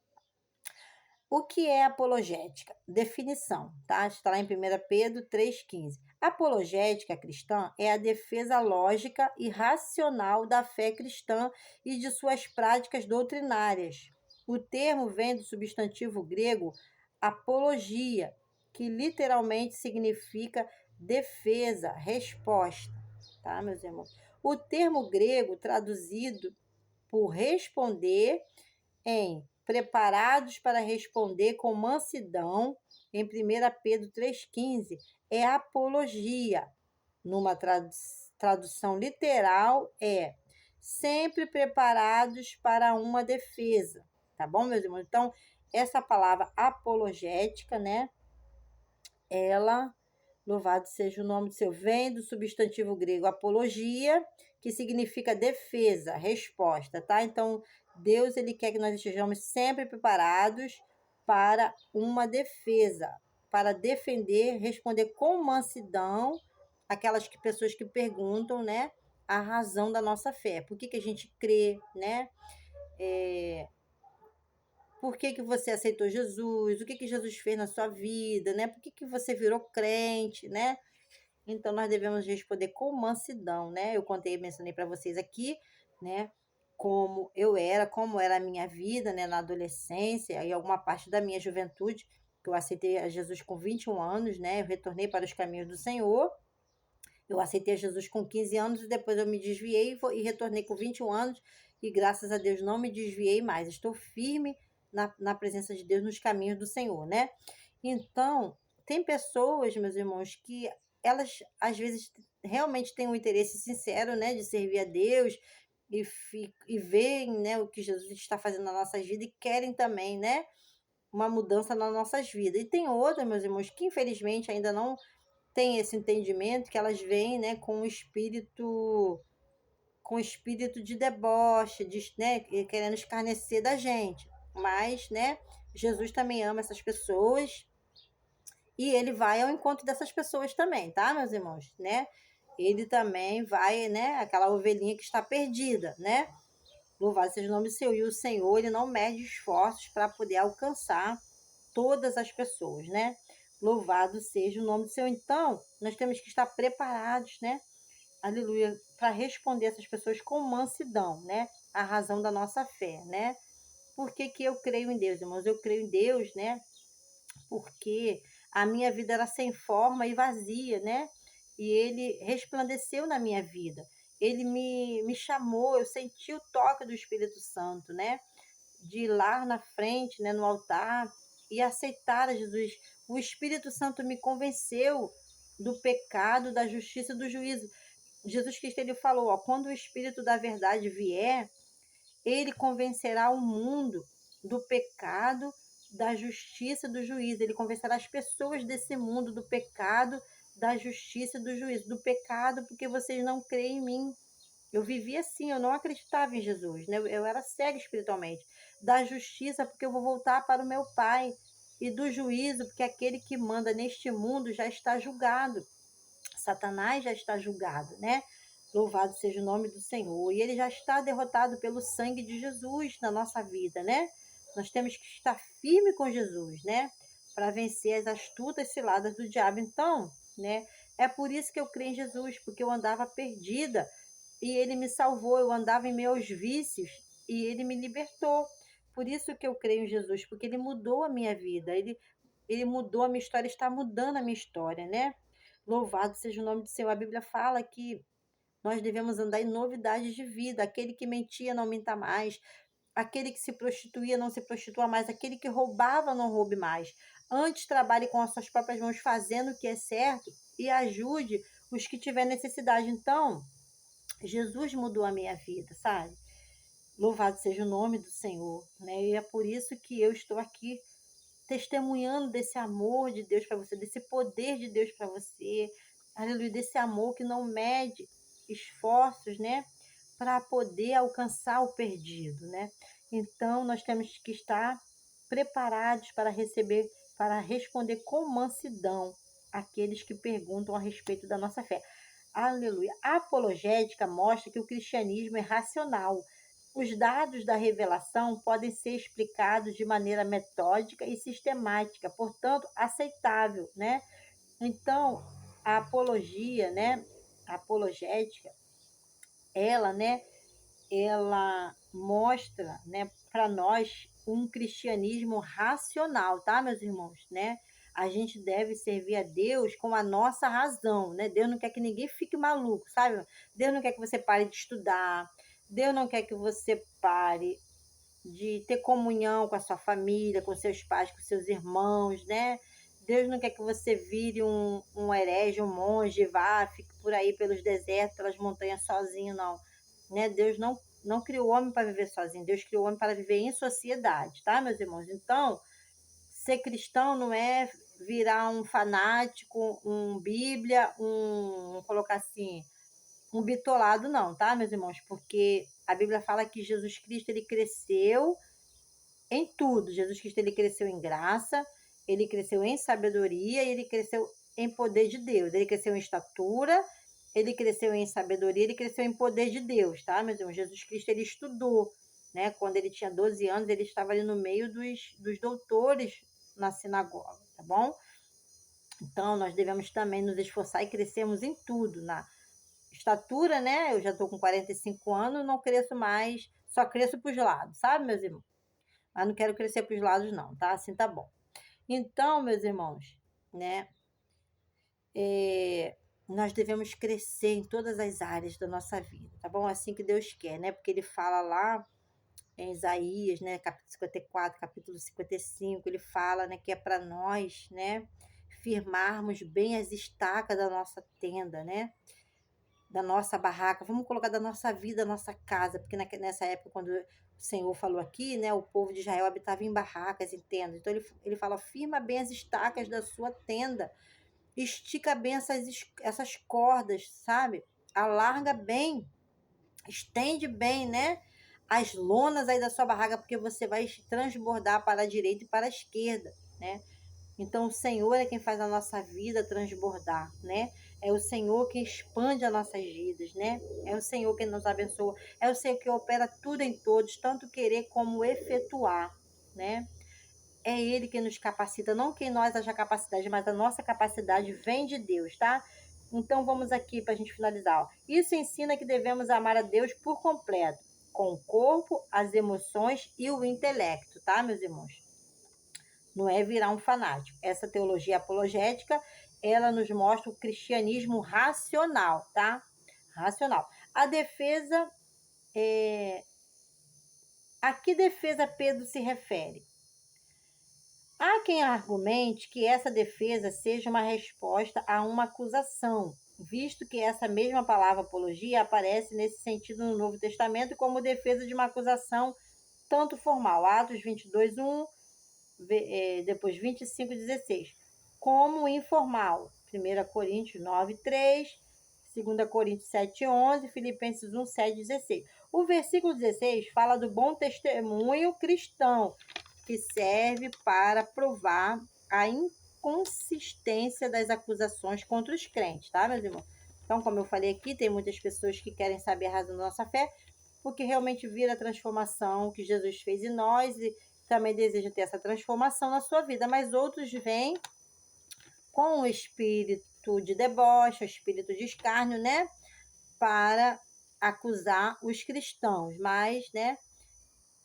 O que é apologética? Definição, tá? Está lá em 1 Pedro 3,15. Apologética cristã é a defesa lógica e racional da fé cristã e de suas práticas doutrinárias. O termo vem do substantivo grego apologia, que literalmente significa defesa, resposta, tá, meus irmãos? O termo grego traduzido por responder em preparados para responder com mansidão, em 1 Pedro 3,15, é apologia. Numa tradução literal, é sempre preparados para uma defesa. Tá bom, meus irmãos? Então, essa palavra apologética, né? Ela, louvado seja o nome do seu, vem do substantivo grego apologia, que significa defesa, resposta, tá? Então, Deus, ele quer que nós estejamos sempre preparados para uma defesa, para defender, responder com mansidão aquelas pessoas que perguntam, né, a razão da nossa fé. Por que a gente crê, né? Por que você aceitou Jesus? O que Jesus fez na sua vida, né? Por que você virou crente, né? Então, nós devemos responder com mansidão, né? Eu mencionei para vocês aqui, né? Como era a minha vida, né? Na adolescência e alguma parte da minha juventude, que eu aceitei a Jesus com 21 anos, né? Eu retornei para os caminhos do Senhor. Eu aceitei a Jesus com 15 anos e depois eu me desviei e retornei com 21 anos e graças a Deus não me desviei mais. Estou firme na presença de Deus, nos caminhos do Senhor, né? Então, tem pessoas, meus irmãos, que elas às vezes realmente têm um interesse sincero, né, de servir a Deus e veem, né, o que Jesus está fazendo na nossa vida e querem também, né, uma mudança nas nossas vidas. E tem outras, meus irmãos, que infelizmente ainda não têm esse entendimento, que elas vêm, né, com espírito de deboche, né, querendo escarnecer da gente. Mas, né, Jesus também ama essas pessoas e ele vai ao encontro dessas pessoas também, tá, meus irmãos, né? Ele também vai, né, aquela ovelhinha que está perdida, né? Louvado seja o nome do Senhor. E o Senhor, ele não mede esforços para poder alcançar todas as pessoas, né? Louvado seja o nome do Senhor. Então, nós temos que estar preparados, né? Aleluia, para responder essas pessoas com mansidão, né? A razão da nossa fé, né? Por que eu creio em Deus, irmãos? Eu creio em Deus, né? Porque a minha vida era sem forma e vazia, né? E ele resplandeceu na minha vida. Ele me chamou, eu senti o toque do Espírito Santo, né? De ir lá na frente, né, no altar e aceitar a Jesus. O Espírito Santo me convenceu do pecado, da justiça e do juízo. Jesus Cristo, ele falou, ó, quando o Espírito da verdade vier, ele convencerá o mundo do pecado, da justiça e do juízo. Ele convencerá as pessoas desse mundo do pecado, da justiça e do juízo. Do pecado, porque vocês não creem em mim. Eu vivia assim, eu não acreditava em Jesus, né? Eu era cega espiritualmente. Da justiça, porque eu vou voltar para o meu Pai. e do juízo, porque aquele que manda neste mundo já está julgado. Satanás já está julgado, né? Louvado seja o nome do Senhor. E ele já está derrotado pelo sangue de Jesus na nossa vida, né? Nós temos que estar firme com Jesus, né? Para vencer as astutas ciladas do diabo. Então, né? É por isso que eu creio em Jesus, porque eu andava perdida e ele me salvou. Eu andava em meus vícios e ele me libertou. Por isso que eu creio em Jesus, porque ele mudou a minha vida. Ele mudou a minha história, está mudando a minha história, né? Louvado seja o nome do Senhor. A Bíblia fala que nós devemos andar em novidades de vida. Aquele que mentia não minta mais. Aquele que se prostituía não se prostitua mais. Aquele que roubava não roube mais. Antes trabalhe com as suas próprias mãos fazendo o que é certo e ajude os que tiver necessidade. Então, Jesus mudou a minha vida, sabe? Louvado seja o nome do Senhor, né? E é por isso que eu estou aqui testemunhando desse amor de Deus para você, desse poder de Deus para você, aleluia, desse amor que não mede esforços, né, para poder alcançar o perdido, né? Então, nós temos que estar preparados para receber, para responder com mansidão aqueles que perguntam a respeito da nossa fé. Aleluia. A apologética mostra que o cristianismo é racional. Os dados da revelação podem ser explicados de maneira metódica e sistemática, portanto, aceitável, né? Então, a apologia, né? A apologética, ela, né? Ela mostra, né, para nós um cristianismo racional, tá, meus irmãos, né? A gente deve servir a Deus com a nossa razão, né? Deus não quer que ninguém fique maluco, sabe? Deus não quer que você pare de estudar. Deus não quer que você pare de ter comunhão com a sua família, com seus pais, com seus irmãos, né? Deus não quer que você vire um herege, um monge, vá, fique por aí pelos desertos, pelas montanhas sozinho, não. Né? Deus não criou o homem para viver sozinho, Deus criou o homem para viver em sociedade, tá, meus irmãos? Então, ser cristão não é virar um fanático, um bíblia, vamos colocar assim, um bitolado, não, tá, meus irmãos? Porque a Bíblia fala que Jesus Cristo, ele cresceu em tudo. Jesus Cristo, ele cresceu em graça, ele cresceu em sabedoria e ele cresceu em poder de Deus. Ele cresceu em estatura, ele cresceu em sabedoria, ele cresceu em poder de Deus, tá, meus irmãos? Jesus Cristo, ele estudou, né? Quando ele tinha 12 anos, ele estava ali no meio dos doutores na sinagoga, tá bom? Então, nós devemos também nos esforçar e crescermos em tudo, na estatura, né? Eu já estou com 45 anos, não cresço mais, só cresço para os lados, sabe, meus irmãos? Mas não quero crescer para os lados, não, tá? Assim tá bom. Então, meus irmãos, né? Nós devemos crescer em todas as áreas da nossa vida, tá bom? Assim que Deus quer, né? Porque ele fala lá em Isaías, né? Capítulo 54, capítulo 55, ele fala, né? Que é para nós, né? Firmarmos bem as estacas da nossa tenda, né? Da nossa barraca, vamos colocar da nossa vida, da nossa casa, porque nessa época, quando o Senhor falou aqui, né, o povo de Israel habitava em barracas, em tendas. Então ele fala: firma bem as estacas da sua tenda, estica bem essas cordas, sabe? Alarga bem, estende bem, né? As lonas aí da sua barraca, porque você vai transbordar para a direita e para a esquerda, né? Então, o Senhor é quem faz a nossa vida transbordar, né? É o Senhor que expande as nossas vidas, né? É o Senhor que nos abençoa. É o Senhor que opera tudo em todos, tanto querer como efetuar, né? É Ele que nos capacita, não que nós haja capacidade, mas a nossa capacidade vem de Deus, tá? Então, vamos aqui para a gente finalizar. Ó. Isso ensina que devemos amar a Deus por completo, com o corpo, as emoções e o intelecto, tá, meus irmãos? Não é virar um fanático. Essa teologia apologética, ela nos mostra o cristianismo racional, tá? Racional. A defesa, a que defesa Pedro se refere? Há quem argumente que essa defesa seja uma resposta a uma acusação, visto que essa mesma palavra apologia aparece nesse sentido no Novo Testamento como defesa de uma acusação tanto formal, Atos 22, 1, depois 25, 16, como informal, 1 Coríntios 9, 3, 2 Coríntios 7, 11, Filipenses 1, 7, 16. O versículo 16 fala do bom testemunho cristão, que serve para provar a inconsistência das acusações contra os crentes, tá, meus irmãos? Então, como eu falei aqui, tem muitas pessoas que querem saber a razão da nossa fé, porque realmente viram a transformação que Jesus fez em nós e também desejam ter essa transformação na sua vida, mas outros vêm com o espírito de deboche, o espírito de escárnio, né, para acusar os cristãos, mas, né,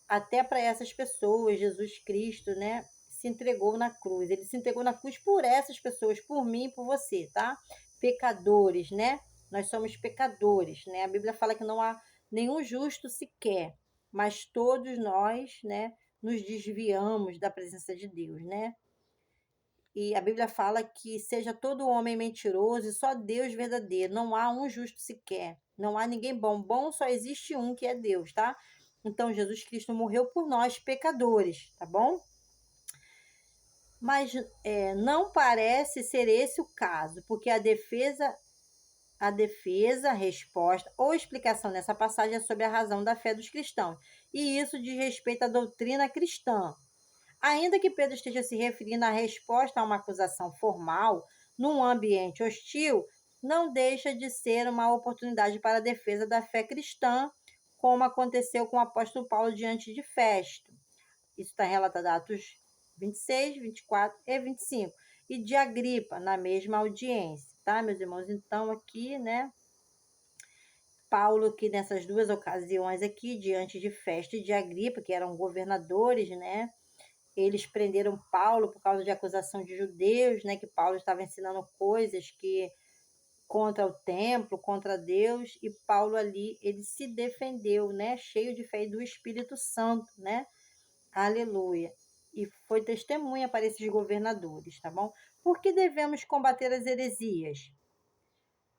até para essas pessoas, Jesus Cristo, né, se entregou na cruz. Ele se entregou na cruz por essas pessoas, por mim e por você, tá? Pecadores, né? Nós somos pecadores, né? A Bíblia fala que não há nenhum justo sequer, mas todos nós, né, nos desviamos da presença de Deus, né? E a Bíblia fala que seja todo homem mentiroso e só Deus verdadeiro. Não há um justo sequer. Não há ninguém bom. Bom só existe um, que é Deus, tá? Então, Jesus Cristo morreu por nós, pecadores, tá bom? Mas não parece ser esse o caso, porque a resposta ou explicação nessa passagem é sobre a razão da fé dos cristãos. E isso diz respeito à doutrina cristã. Ainda que Pedro esteja se referindo à resposta a uma acusação formal num ambiente hostil, não deixa de ser uma oportunidade para a defesa da fé cristã, como aconteceu com o apóstolo Paulo diante de Festo. Isso está relatado em Atos 26, 24 e 25. E de Agripa, na mesma audiência, tá, meus irmãos? Então, aqui, né, Paulo, que nessas duas ocasiões aqui, diante de Festo e de Agripa, que eram governadores, né, eles prenderam Paulo por causa de acusação de judeus, né, que Paulo estava ensinando coisas que contra o templo, contra Deus, e Paulo ali, ele se defendeu, né, cheio de fé e do Espírito Santo, né? Aleluia. E foi testemunha para esses governadores, tá bom? Por que devemos combater as heresias?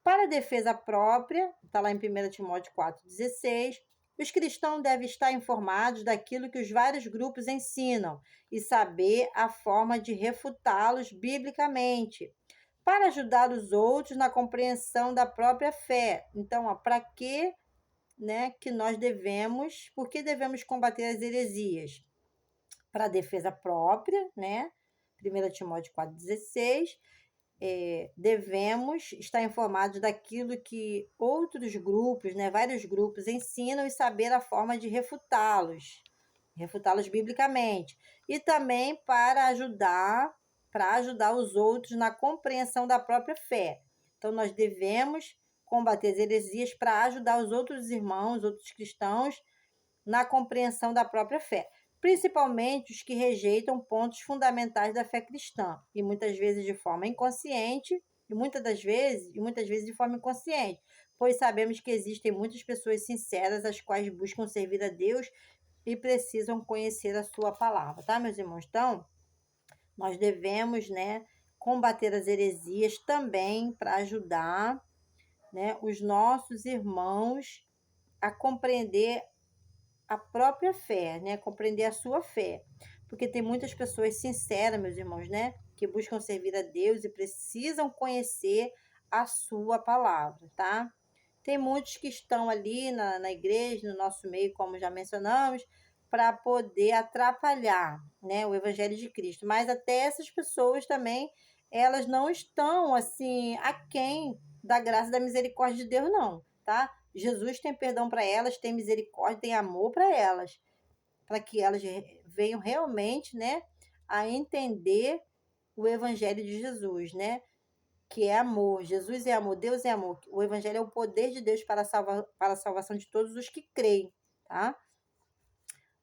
Para a defesa própria, está lá em 1 Timóteo 4,16, os cristãos devem estar informados daquilo que os vários grupos ensinam e saber a forma de refutá-los biblicamente, para ajudar os outros na compreensão da própria fé. Então, para que, né, que nós devemos, por que devemos combater as heresias? Para a defesa própria, né? 1 Timóteo 4,16, devemos estar informados daquilo que outros grupos, né, vários grupos ensinam e saber a forma de refutá-los biblicamente. E também para ajudar os outros na compreensão da própria fé. Então, nós devemos combater as heresias para ajudar os outros irmãos, outros cristãos, na compreensão da própria fé, principalmente os que rejeitam pontos fundamentais da fé cristã, e muitas vezes de forma inconsciente, e muitas vezes de forma inconsciente, pois sabemos que existem muitas pessoas sinceras as quais buscam servir a Deus e precisam conhecer a sua palavra, tá, meus irmãos? Então, nós devemos, né, combater as heresias também para ajudar, né, os nossos irmãos a compreender a própria fé, né? Compreender a sua fé. Porque tem muitas pessoas sinceras, meus irmãos, né? Que buscam servir a Deus e precisam conhecer a sua palavra, tá? Tem muitos que estão ali na igreja, no nosso meio, como já mencionamos, para poder atrapalhar, né, o Evangelho de Cristo. Mas até essas pessoas também, elas não estão, assim, aquém da graça e da misericórdia de Deus, não, tá? Jesus tem perdão para elas, tem misericórdia, tem amor para elas, para que elas venham realmente, né, a entender o Evangelho de Jesus, né? Que é amor. Jesus é amor, Deus é amor. O Evangelho é o poder de Deus para a salvação de todos os que creem, tá?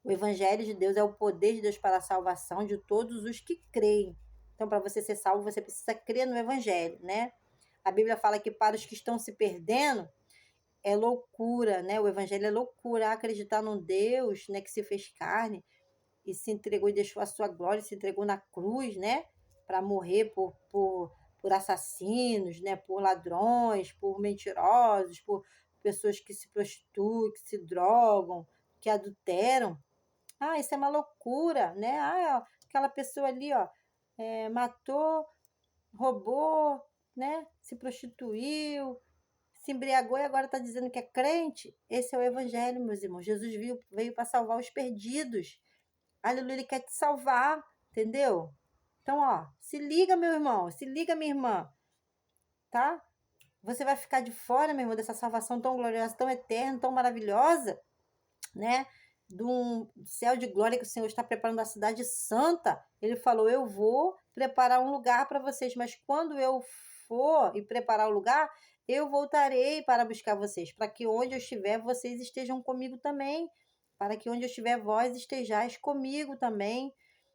O Evangelho de Deus é o poder de Deus para a salvação de todos os que creem. Então, para você ser salvo, você precisa crer no Evangelho, né? A Bíblia fala que para os que estão se perdendo, é loucura, né? O Evangelho é loucura. Acreditar num Deus, né, que se fez carne e se entregou e deixou a sua glória, se entregou na cruz, né? Para morrer por assassinos, né? Por ladrões, por mentirosos, por pessoas que se prostituem, que se drogam, que adulteram. Ah, isso é uma loucura, né? Ah, aquela pessoa ali, ó, matou, roubou, né? Se prostituiu, se embriagou e agora está dizendo que é crente. Esse é o Evangelho, meus irmãos. Jesus veio para salvar os perdidos. Aleluia, ele quer te salvar, entendeu? Então, ó, se liga, meu irmão, se liga, minha irmã, tá? Você vai ficar de fora, meu irmão, dessa salvação tão gloriosa, tão eterna, tão maravilhosa, né? De um céu de glória que o Senhor está preparando a cidade santa. Ele falou: Eu vou preparar um lugar para vocês, mas quando eu for e preparar o lugar, eu voltarei para buscar vocês, para que onde eu estiver, vocês estejam comigo também. Para que onde eu estiver, vós estejais comigo também.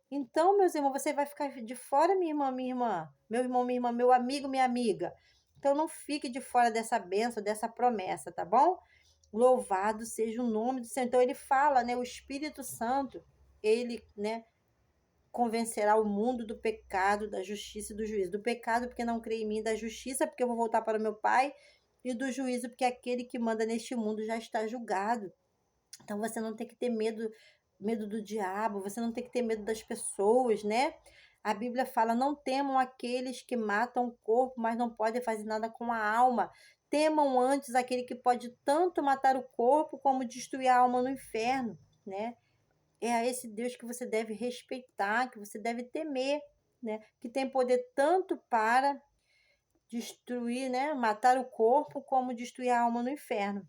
Então, meus irmãos, você vai ficar de fora, minha irmã, meu irmão, minha irmã, meu amigo, minha amiga. Então, não fique de fora dessa bênção, dessa promessa, tá bom? Louvado seja o nome do Senhor. Então, ele fala, né? O Espírito Santo, ele, né? Convencerá o mundo do pecado, da justiça e do juízo. Do pecado, porque não crê em mim, da justiça, porque eu vou voltar para o meu Pai, e do juízo, porque aquele que manda neste mundo já está julgado. Então você não tem que ter medo do diabo, você não tem que ter medo das pessoas, né? A Bíblia fala: não temam aqueles que matam o corpo, mas não podem fazer nada com a alma. Temam antes aquele que pode tanto matar o corpo como destruir a alma no inferno, né? É a esse Deus que você deve respeitar, que você deve temer, né? Que tem poder tanto para destruir, né? Matar o corpo como destruir a alma no inferno.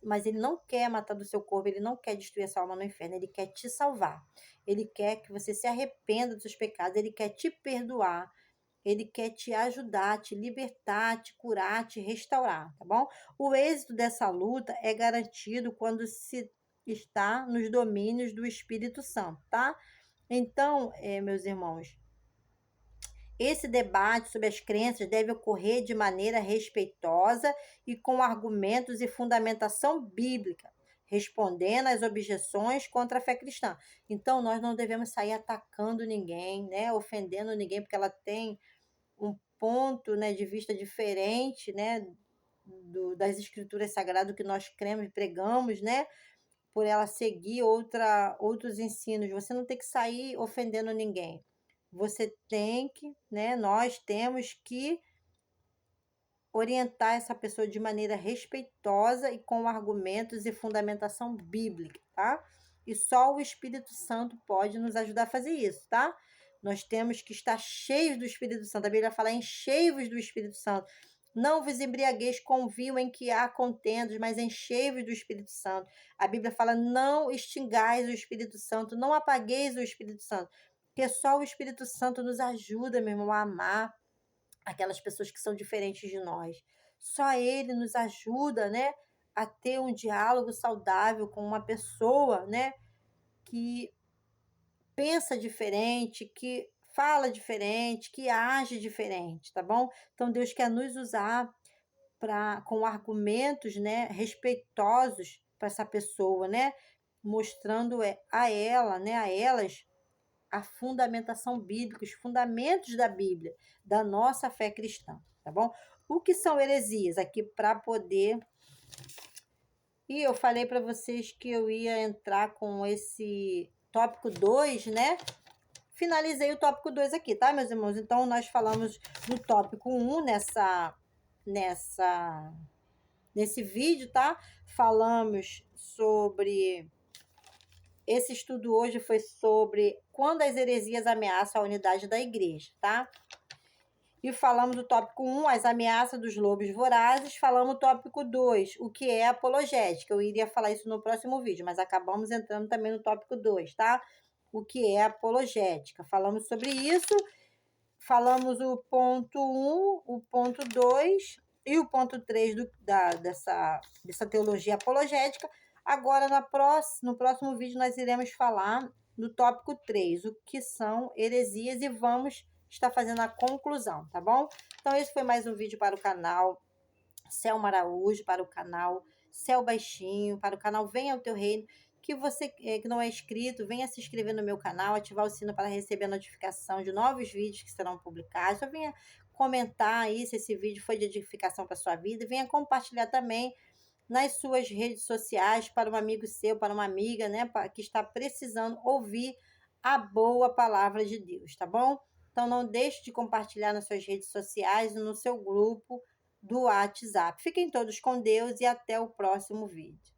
Mas ele não quer matar do seu corpo, ele não quer destruir essa alma no inferno, ele quer te salvar. Ele quer que você se arrependa dos seus pecados, ele quer te perdoar, ele quer te ajudar, te libertar, te curar, te restaurar, tá bom? O êxito dessa luta é garantido quando se está nos domínios do Espírito Santo, tá? Então, meus irmãos, esse debate sobre as crenças deve ocorrer de maneira respeitosa e com argumentos e fundamentação bíblica, respondendo às objeções contra a fé cristã. Então, nós não devemos sair atacando ninguém, né, ofendendo ninguém, porque ela tem um ponto, né, de vista diferente, né, das escrituras sagradas que nós cremos e pregamos, né, por ela seguir outros ensinos. Você não tem que sair ofendendo ninguém. Você tem que, né? Nós temos que orientar essa pessoa de maneira respeitosa e com argumentos e fundamentação bíblica, tá? E só o Espírito Santo pode nos ajudar a fazer isso, tá? Nós temos que estar cheios do Espírito Santo. A Bíblia fala: enchei-vos do Espírito Santo. Não vos embriagueis com vinho em que há contendas, mas enchei-vos do Espírito Santo. A Bíblia fala: não extingais o Espírito Santo, não apagueis o Espírito Santo. Porque só o Espírito Santo nos ajuda, meu irmão, a amar aquelas pessoas que são diferentes de nós. Só ele nos ajuda, né, a ter um diálogo saudável com uma pessoa, né, que pensa diferente, que fala diferente, que age diferente, tá bom? Então Deus quer nos usar com argumentos, né, respeitosos para essa pessoa, né, mostrando a ela, né, a elas a fundamentação bíblica, os fundamentos da Bíblia, da nossa fé cristã, tá bom? O que são heresias? Aqui para poder. E eu falei para vocês que eu ia entrar com esse tópico 2, né? Finalizei o tópico 2 aqui, tá, meus irmãos? Então, nós falamos do tópico 1 nesse vídeo, tá? Falamos sobre. Esse estudo hoje foi sobre quando as heresias ameaçam a unidade da igreja, tá? E falamos do tópico 1, as ameaças dos lobos vorazes. Falamos do tópico 2, o que é apologética. Eu iria falar isso no próximo vídeo, mas acabamos entrando também no tópico 2, tá? O que é apologética. Falamos sobre isso. Falamos o ponto 1, o ponto 2 e o ponto 3 dessa teologia apologética. Agora, no próximo vídeo, nós iremos falar do tópico 3, o que são heresias, e vamos estar fazendo a conclusão, tá bom? Então, esse foi mais um vídeo para o canal Selma Araújo, para o canal Céu Baixinho, para o canal Venha ao Teu Reino. Que você que não é inscrito, venha se inscrever no meu canal, ativar o sino para receber a notificação de novos vídeos que serão publicados. Só venha comentar aí se esse vídeo foi de edificação para a sua vida. Venha compartilhar também nas suas redes sociais para um amigo seu, para uma amiga, né, que está precisando ouvir a boa palavra de Deus, tá bom? Então, não deixe de compartilhar nas suas redes sociais e no seu grupo do WhatsApp. Fiquem todos com Deus e até o próximo vídeo.